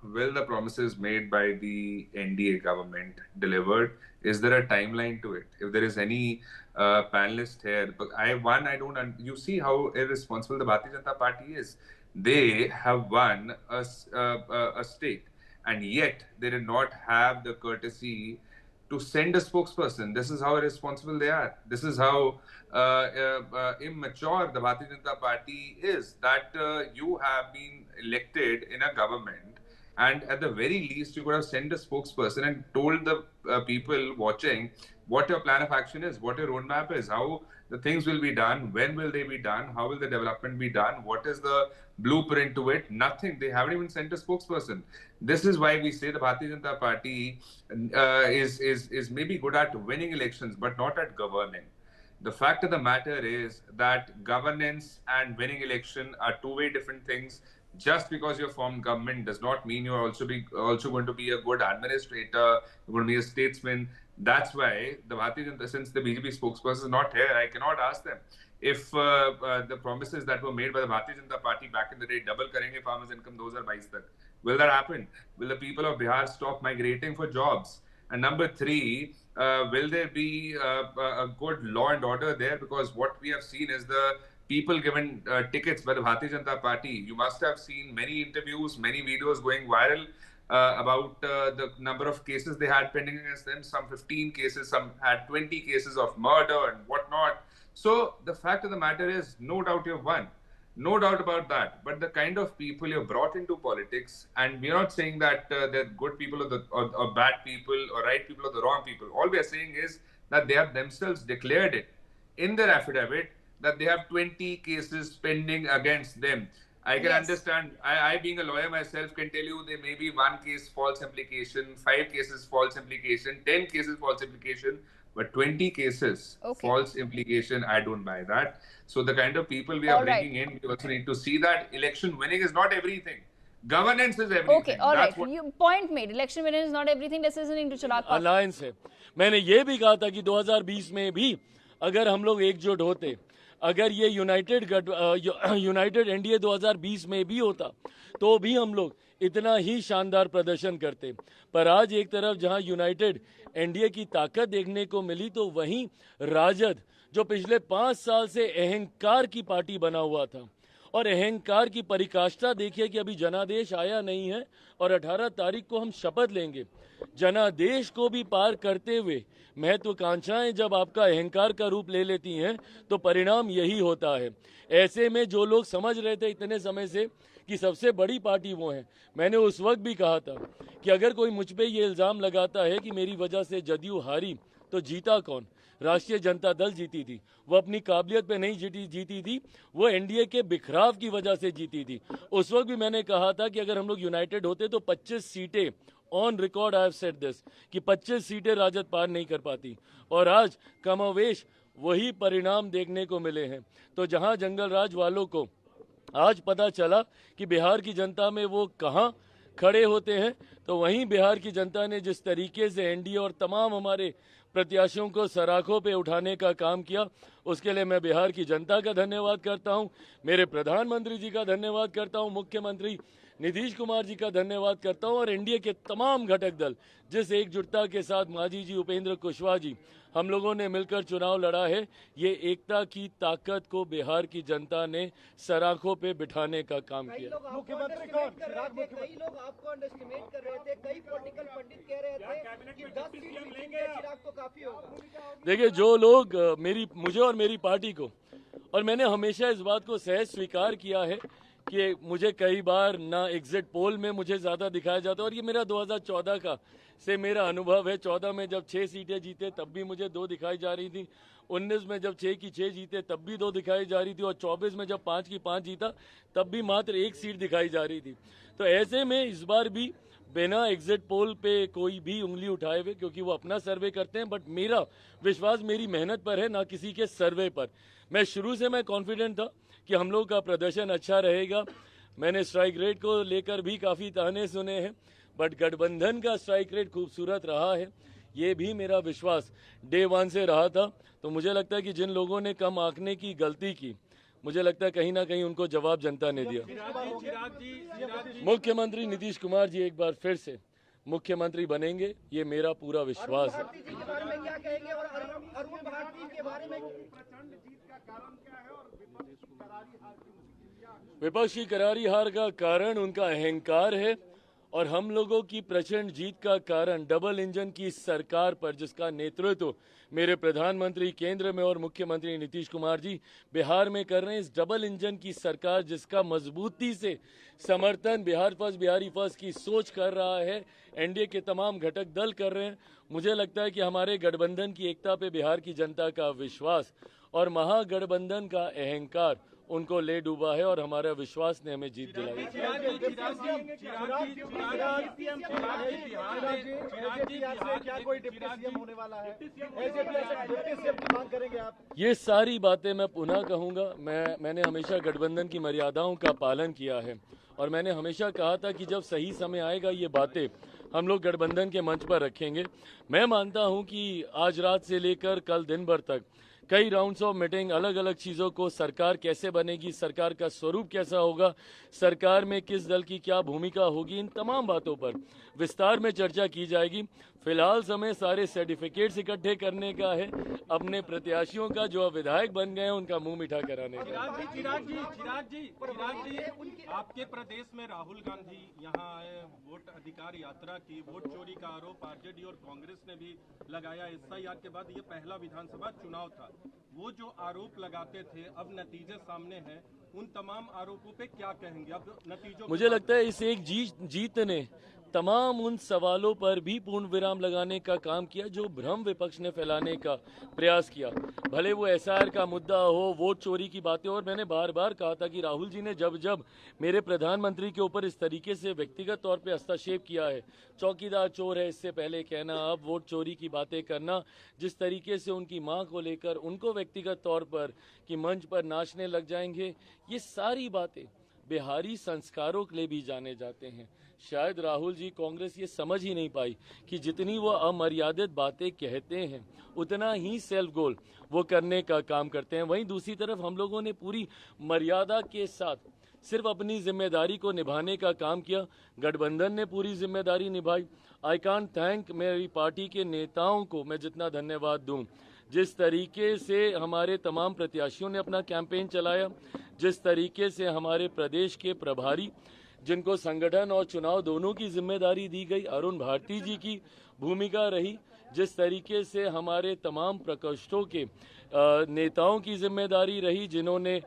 will the promises made by the NDA government delivered? Is there a timeline to it? If there is any panelist here, but I don't. You see how irresponsible the Bharatiya Janata Party is. They have won a state, and yet they did not have the courtesy to send a spokesperson. This is how irresponsible they are. This is how immature the Bharatiya Janata Party is. That you have been elected in a government, and at the very least, you could have sent a spokesperson and told the people watching what your plan of action is, what your roadmap is, how the things will be done, when will they be done, how will the development be done, what is the blueprint to it. Nothing. They haven't even sent a spokesperson. This is why we say the Bharatiya Janata Party is maybe good at winning elections, but not at governing. The fact of the matter is that governance and winning election are two-way different things. Just because you're formed government does not mean you're also going to be a good administrator, you're going to be a statesman. That's why the Bharatiya Janata, since the BJP spokesperson is not here, I cannot ask them if the promises that were made by the Bharatiya Janata Party back in the day, double karenge farmers' income 2022 tak. Will that happen? Will the people of Bihar stop migrating for jobs? And number three, will there be a good law and order there? Because what we have seen is the people given tickets by the Bharatiya Janata Party. You must have seen many interviews, many videos going viral about the number of cases they had pending against them. Some 15 cases, some had 20 cases of murder and whatnot. So the fact of the matter is, no doubt you've won. No doubt about that. But the kind of people you're brought into politics, and we're not saying that they're good people or bad people or right people or the wrong people. All we are saying is that they have themselves declared it in their affidavit that they have 20 cases pending against them. I can understand. I, being a lawyer myself, can tell you there may be one case false implication, 5 cases false implication, 10 cases false implication, but 20 cases false implication. I don't buy that. So the kind of people we are bringing in, we also need to see that election winning is not everything. Governance is everything. Okay, all right. You point made. Election winning is not everything. This isn't into Chirag Party. Alliance है. मैंने ये भी कहा था कि 2020 में भी अगर हम लोग एकजुट होते, अगर ये यूनाइटेड एनडीए 2020 में भी होता, तो भी हम लोग इतना ही शानदार प्रदर्शन करते. पर आज एक तरफ जहां यूनाइटेड एनडीए की ताकत देखने को मिली, तो वहीं राजद जो पिछले 5 साल से अहंकार की पार्टी बना हुआ था, और अहंकार की परिकाष्ठा देखिए कि अभी जनादेश आया नहीं है और 18 तारीख को हम शपथ लेंगे. जनादेश को भी पार करते हुए महत्वाकांक्षाएं जब आपका अहंकार का रूप ले लेती हैं, तो परिणाम यही होता है. ऐसे में जो लोग समझ रहे थे इतने समय से कि सबसे बड़ी पार्टी वो है, मैंने उस वक्त भी कहा था कि अगर कोई मुझ पे ये इल्ज़ाम लगाता है कि मेरी वजह से जदयू हारी, तो जीता कौन? राष्ट्रीय जनता दल जीती थी. वो अपनी काबिलियत पे नहीं जीती थी, वो एनडीए के बिखराव की वजह से जीती थी. उस वक्त भी मैंने कहा था कि अगर हम लोग यूनाइटेड होते तो 25 सीटें on record, I have said this, कि 25 सीटें राजद पार नहीं कर पाती. और आज कमोवेश वही परिणाम देखने को मिले हैं. तो जहां जंगल राज वालों को आज पता चला कि बिहार की जनता में वो कहां खड़े होते हैं, तो वहीं बिहार की जनता ने जिस तरीके से एनडीए और तमाम हमारे प्रत्याशियों को सराखों पे उठाने का काम किया, उसके लिए मैं बिहार की जनता का धन्यवाद करता हूं, मेरे प्रधानमंत्री जी का धन्यवाद करता हूं, मुख्यमंत्री नीतीश कुमार जी का धन्यवाद करता हूं, और एनडीए के तमाम घटक दल जिस एकजुटता के साथ मांझी जी, उपेंद्र कुशवाहा जी, हम लोगों ने मिलकर चुनाव लड़ा है, ये एकता की ताकत को बिहार की जनता ने सराखों पे बिठाने का काम किया. मुख्यमंत्री कई लोग आपको अंडरएस्टिमेट कर रहे थे, कई पॉलिटिकल पंडित कह रहे थे कि 10 सीट जीतेंगे चिराग तो काफी होगा. देखिए, जो लोग मुझे और मेरी पार्टी को, और मैंने हमेशा इस बात को सहज स्वीकार किया है कि मुझे कई बार ना एग्जिट पोल में मुझे ज्यादा दिखाया जाता है, और ये मेरा 2014 का से मेरा अनुभव है. 14 में जब 6 सीटें जीते तब भी मुझे 2 दिखाई जा रही थी, 19 में जब 6 की 6 जीते तब भी 2 दिखाई जा रही थी, और 24 में जब 5 की 5 जीता तब भी मात्र 1 सीट दिखाई जा रही थी. तो ऐसे में इस बार भी बिना एग्जिट पोल पे कोई भी उंगली उठाए हुए, क्योंकि वो अपना सर्वे करते हैं, बट मेरा विश्वास मेरी मेहनत पर है, ना किसी के सर्वे पर. मैं शुरू से मैं कॉन्फिडेंट था कि हम लोग का प्रदर्शन अच्छा रहेगा. मैंने स्ट्राइक रेट को लेकर भी काफ़ी ताने सुने हैं, बट गठबंधन का स्ट्राइक रेट खूबसूरत रहा है, ये भी मेरा विश्वास डे 1 से रहा था. तो मुझे लगता है कि जिन लोगों ने कम आंकने की गलती की, मुझे लगता है कहीं ना कहीं उनको जवाब जनता ने दिया. मुख्यमंत्री नीतीश कुमार जी एक बार फिर से मुख्यमंत्री बनेंगे, ये मेरा पूरा विश्वास है. विपक्ष की करारी हार का कारण उनका अहंकार है, और हम लोगों की प्रचंड जीत का कारण डबल इंजन की सरकार पर, जिसका नेतृत्व मेरे प्रधानमंत्री केंद्र में और मुख्यमंत्री नीतीश कुमार जी बिहार में कर रहे हैं. इस डबल इंजन की सरकार जिसका मजबूती से समर्थन बिहार फर्स्ट, बिहारी फर्स्ट की सोच कर रहा है, एनडीए के तमाम घटक दल कर रहे हैं. मुझे लगता है कि हमारे गठबंधन की एकता पे बिहार की जनता का विश्वास और महागठबंधन का अहंकार उनको ले डूबा है, और हमारा विश्वास ने हमें जीत दिलाई. ये सारी बातें मैं पुनः कहूंगा. मैंने हमेशा गठबंधन की मर्यादाओं का पालन किया है, और मैंने हमेशा कहा था कि जब सही समय आएगा ये बातें हम लोग गठबंधन के मंच पर रखेंगे. मैं मानता हूं कि आज रात से लेकर कल दिन भर तक कई राउंड्स ऑफ मीटिंग, अलग अलग चीज़ों को, सरकार कैसे बनेगी, सरकार का स्वरूप कैसा होगा, सरकार में किस दल की क्या भूमिका होगी, इन तमाम बातों पर विस्तार में चर्चा की जाएगी. फिलहाल समय सारे सर्टिफिकेट्स इकट्ठे करने का है, अपने प्रत्याशियों का जो विधायक बन गए हैं उनका मुंह मीठा कराने का. चिराग जी, आपके प्रदेश में राहुल गांधी यहाँ आए, वोट अधिकार यात्रा की, वोट चोरी का आरोप आरजेडी और कांग्रेस ने भी लगाया. एसआईआर के बाद ये पहला विधानसभा चुनाव था. वो जो आरोप लगाते थे, अब नतीजे सामने हैं, उन तमाम आरोपों पे क्या कहेंगे अब नतीजों मुझे लगता है इस एक जीत ने तमाम उन सवालों पर भी पूर्ण विराम लगाने का काम किया जो भ्रम विपक्ष ने फैलाने का प्रयास किया। भले वो एसआईआर का मुद्दा हो, वोट चोरी की बातें, और मैंने बार बार कहा था कि राहुल जी ने जब जब मेरे प्रधानमंत्री के ऊपर इस तरीके से व्यक्तिगत तौर पे हस्तक्षेप किया है, चौकीदार चोर है इससे पहले कहना, अब वोट चोरी की बातें करना, जिस तरीके से उनकी मां को लेकर उनको व्यक्तिगत तौर पर कि मंच पर नाचने लग जाएंगे, ये सारी बातें बिहारी संस्कारों के लिए भी जाने जाते हैं। शायद राहुल जी कांग्रेस ये समझ ही नहीं पाई कि जितनी वो अमर्यादित बातें कहते हैं उतना ही सेल्फ गोल वो करने का काम करते हैं। वहीं दूसरी तरफ हम लोगों ने पूरी मर्यादा के साथ सिर्फ अपनी जिम्मेदारी को निभाने का काम किया। गठबंधन ने पूरी जिम्मेदारी निभाई। आई कांट थैंक मेरी पार्टी के नेताओं को मैं जितना धन्यवाद दूं, जिस तरीके से हमारे तमाम प्रत्याशियों ने अपना कैंपेन चलाया, जिस तरीके से हमारे प्रदेश के प्रभारी जिनको संगठन और चुनाव दोनों की जिम्मेदारी दी गई, अरुण भारती जी की भूमिका रही, जिस तरीके से हमारे तमाम प्रकोष्ठों के नेताओं की जिम्मेदारी रही, जिन्होंने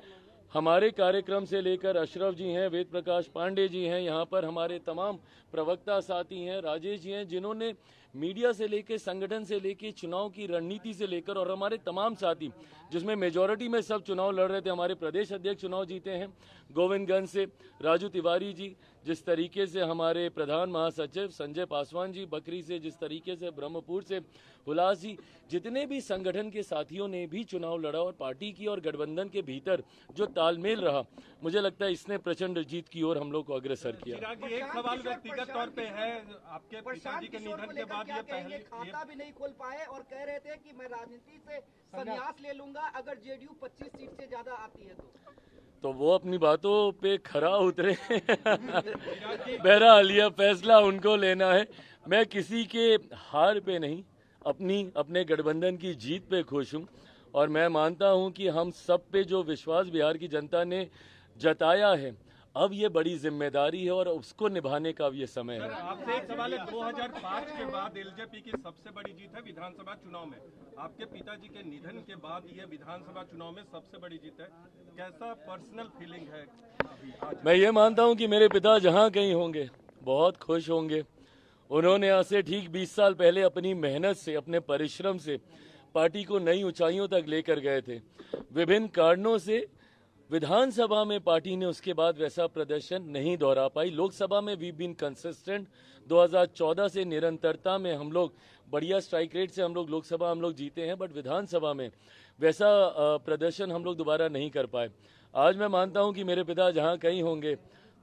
हमारे कार्यक्रम से लेकर अशरफ जी हैं, वेद प्रकाश पांडे जी हैं, यहाँ पर हमारे तमाम प्रवक्ता साथी हैं, राजेश जी हैं, जिन्होंने मीडिया से लेकर संगठन से लेकर चुनाव की रणनीति से लेकर, और हमारे तमाम साथी जिसमें मेजॉरिटी में सब चुनाव लड़ रहे थे, हमारे प्रदेश अध्यक्ष चुनाव जीते हैं गोविंदगंज से, राजू तिवारी जी, जिस तरीके से हमारे प्रधान महासचिव संजय पासवान जी बकरी से, जिस तरीके से ब्रह्मपुर से हुलास जी, जितने भी संगठन के साथियों ने भी चुनाव लड़ा और पार्टी की और गठबंधन के भीतर जो तालमेल रहा, मुझे लगता है इसने प्रचंड जीत की ओर हम लोग को अग्रसर किया। चिराग जी, एक सवाल व्यक्तिगत तौर पे है, आपके पिताजी के निधन के बाद ये पहले खाता भी नहीं खोल पाए और कह रहे थे कि मैं राजनीति से संन्यास ले लूंगा अगर जेडीयू 25 सीट से ज्यादा आती है तो वो अपनी बातों पे खरा उतरे। बहरहाल यह फैसला उनको लेना है। मैं किसी के हार पे नहीं, अपने गठबंधन की जीत पे खुश हूँ, और मैं मानता हूँ कि हम सब पे जो विश्वास बिहार की जनता ने जताया है, अब ये बड़ी जिम्मेदारी है और उसको निभाने का अब ये समय है। आपसे एक सवाल है, 2005 के बाद एलजेपी की सबसे बड़ी जीत है विधानसभा चुनाव में, आपके पिताजी के निधन के बाद ये विधानसभा चुनाव में सबसे बड़ी जीत है, कैसा पर्सनल फीलिंग है अभी आज? मैं ये मानता हूँ कि मेरे पिता जहाँ कहीं होंगे बहुत खुश होंगे। उन्होंने आज से ठीक 20 साल पहले अपनी मेहनत से, अपने परिश्रम से पार्टी को नई ऊंचाइयों तक लेकर गए थे। विभिन्न कारणों से विधानसभा में पार्टी ने उसके बाद वैसा प्रदर्शन नहीं दोहरा पाई। लोकसभा में वी बीन कंसिस्टेंट, 2014 से निरंतरता में हम लोग बढ़िया स्ट्राइक रेट से हम लोग लोकसभा हम लोग जीते हैं, बट विधानसभा में वैसा प्रदर्शन हम लोग दोबारा नहीं कर पाए। आज मैं मानता हूं कि मेरे पिता जहां कहीं होंगे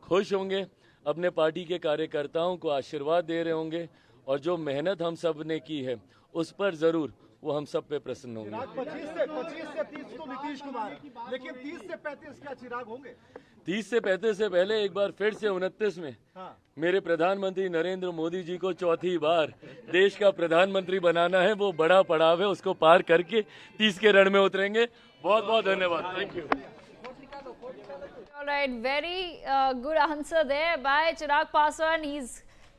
खुश होंगे, अपने पार्टी के कार्यकर्ताओं को आशीर्वाद दे रहे होंगे, और जो मेहनत हम सब ने की है उस पर जरूर वो हम सब पे प्रसन्न होंगे। 25 से 30 तो नीतीश कुमार, लेकिन 30 से 35 क्या चिराग होंगे? 30 से 35 से पहले एक बार फिर से 29 में मेरे प्रधानमंत्री नरेंद्र मोदी जी को चौथी बार देश का प्रधानमंत्री बनाना है। वो बड़ा पड़ाव है, उसको पार करके 30 के रण में उतरेंगे। बहुत बहुत धन्यवाद। Thank you. All right, very good answer there by Chirag Paswan. He's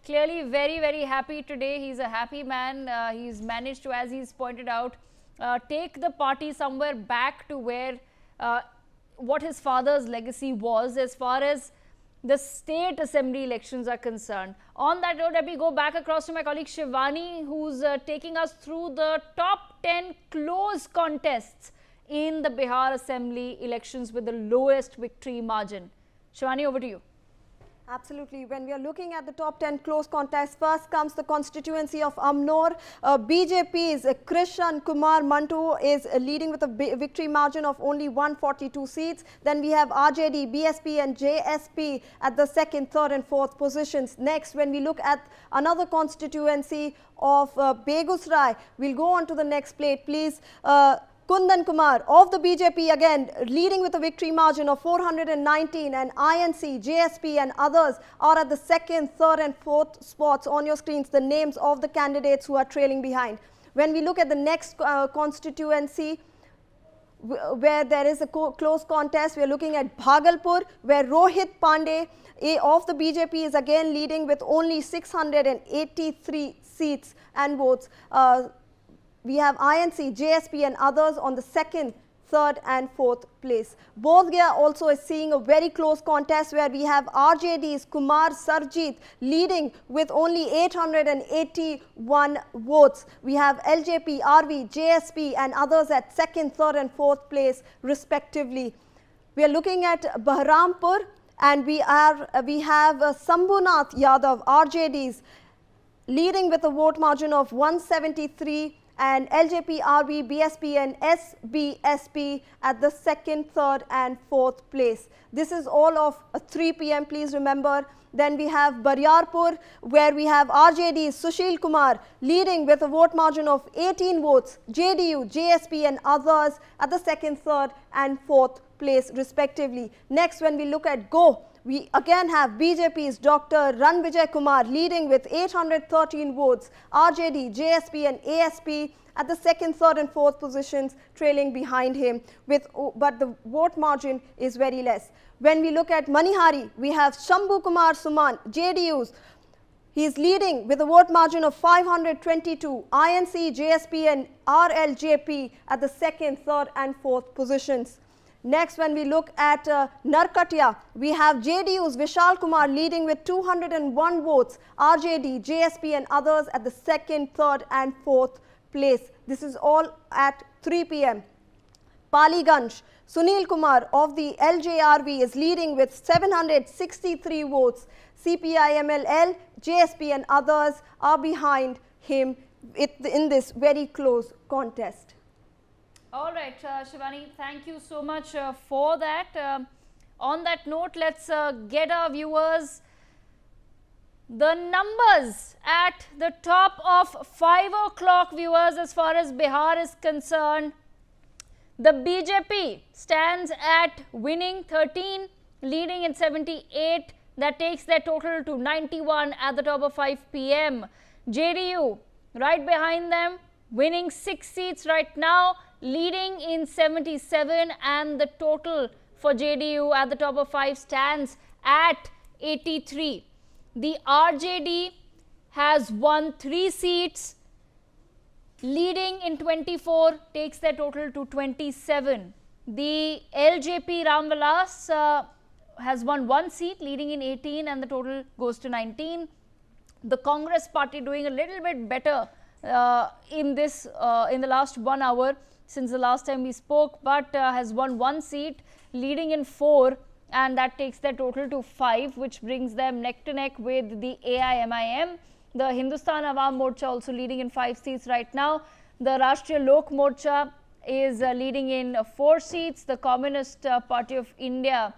clearly very happy today. He's a happy man. He's managed to, as he's pointed out, take the party somewhere back to where what his father's legacy was as far as the state assembly elections are concerned. On that note, let me go back across to my colleague Shivani, who's taking us through the top 10 close contests in the Bihar assembly elections with the lowest victory margin. Shivani, over to you. Absolutely. When we are looking at the top 10 close contests, first comes the constituency of Amnor. BJP's Krishan Kumar Mantu is leading with a victory margin of only 142 seats. Then we have RJD, BSP and JSP at the second, third and fourth positions. Next, when we look at another constituency of Begusrai, we'll go on to the next plate, please. Kundan Kumar of the BJP again leading with a victory margin of 419, and INC, JSP and others are at the second, third and fourth spots. On your screens the names of the candidates who are trailing behind. When we look at the next constituency where there is a close contest, we are looking at Bhagalpur, where Rohit Pandey of the BJP is again leading with only 683 seats and votes. We have INC, JSP and others on the second, third and fourth place. Bodh Gaya also is seeing a very close contest where we have RJD's Kumar Sarjeet leading with only 881 votes. We have LJP, RV, JSP and others at second, third and fourth place respectively. We are looking at Bahrampur and we have Sambhunath Yadav, RJD's leading with a vote margin of 173 and LJP, RV, BSP and SBSP at the second, third and fourth place. This is all of 3 p.m. please remember. Then we have Bariarpur where we have RJD's Sushil Kumar leading with a vote margin of 18 votes, JDU, JSP and others at the second, third and fourth place respectively. Next, when we look at Go, we again have BJP's Dr. Ranvijay Kumar leading with 813 votes, RJD, JSP and ASP at the second, third and fourth positions trailing behind him, but the vote margin is very less. When we look at Manihari, we have Shambhu Kumar Suman, JDU's. He is leading with a vote margin of 522, INC, JSP and RLJP at the second, third and fourth positions. Next, when we look at Narkatia, we have JDU's Vishal Kumar leading with 201 votes, RJD, JSP and others at the second, third and fourth place. This is all at 3 p.m. Paliganj, Sunil Kumar of the LJRV is leading with 763 votes. CPIMLL, JSP and others are behind him in this very close contest. All right, Shivani, thank you so much for that. On that note, let's get our viewers the numbers at the top of 5 o'clock, viewers, as far as Bihar is concerned. The BJP stands at winning 13, leading in 78. That takes their total to 91 at the top of 5 p.m. JDU right behind them, winning 6 seats right now, leading in 77, and the total for JDU at the top of 5 stands at 83. The RJD has won 3 seats, leading in 24, takes their total to 27. The LJP Ramvilas has won 1 seat, leading in 18, and the total goes to 19. The Congress party doing a little bit better in the last 1 hour since the last time we spoke, but has won 1 seat, leading in 4, and that takes their total to 5, which brings them neck to neck with the AIMIM. The Hindustan Awam Morcha also leading in 5 seats right now. The Rashtriya Lok Morcha is leading in 4 seats. The Communist Party of India,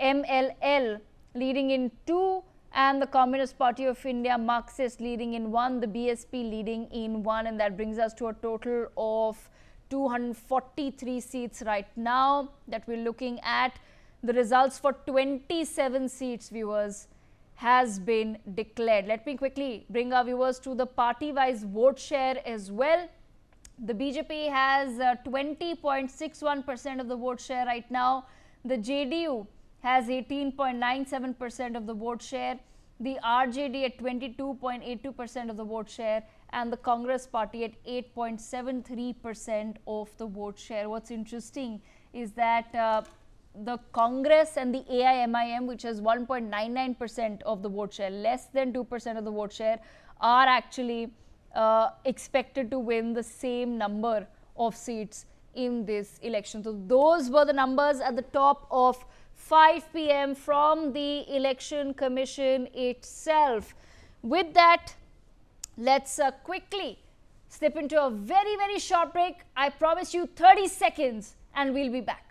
MLL, leading in 2, and the Communist Party of India, Marxist, leading in 1, the BSP leading in 1, and that brings us to a total of 243 seats right now that we're looking at. The results for 27 seats, viewers, has been declared. Let me quickly bring our viewers to the party-wise vote share as well. The BJP has 20.61% of the vote share right now. The JDU has 18.97% of the vote share. The RJD at 22.82% of the vote share, and the Congress party at 8.73% of the vote share. What's interesting is that the Congress and the AIMIM, which has 1.99% of the vote share, less than 2% of the vote share, are actually expected to win the same number of seats in this election. So those were the numbers at the top of 5 p.m. from the Election Commission itself. With that, let's quickly slip into a very, very short break. I promise you 30 seconds and we'll be back.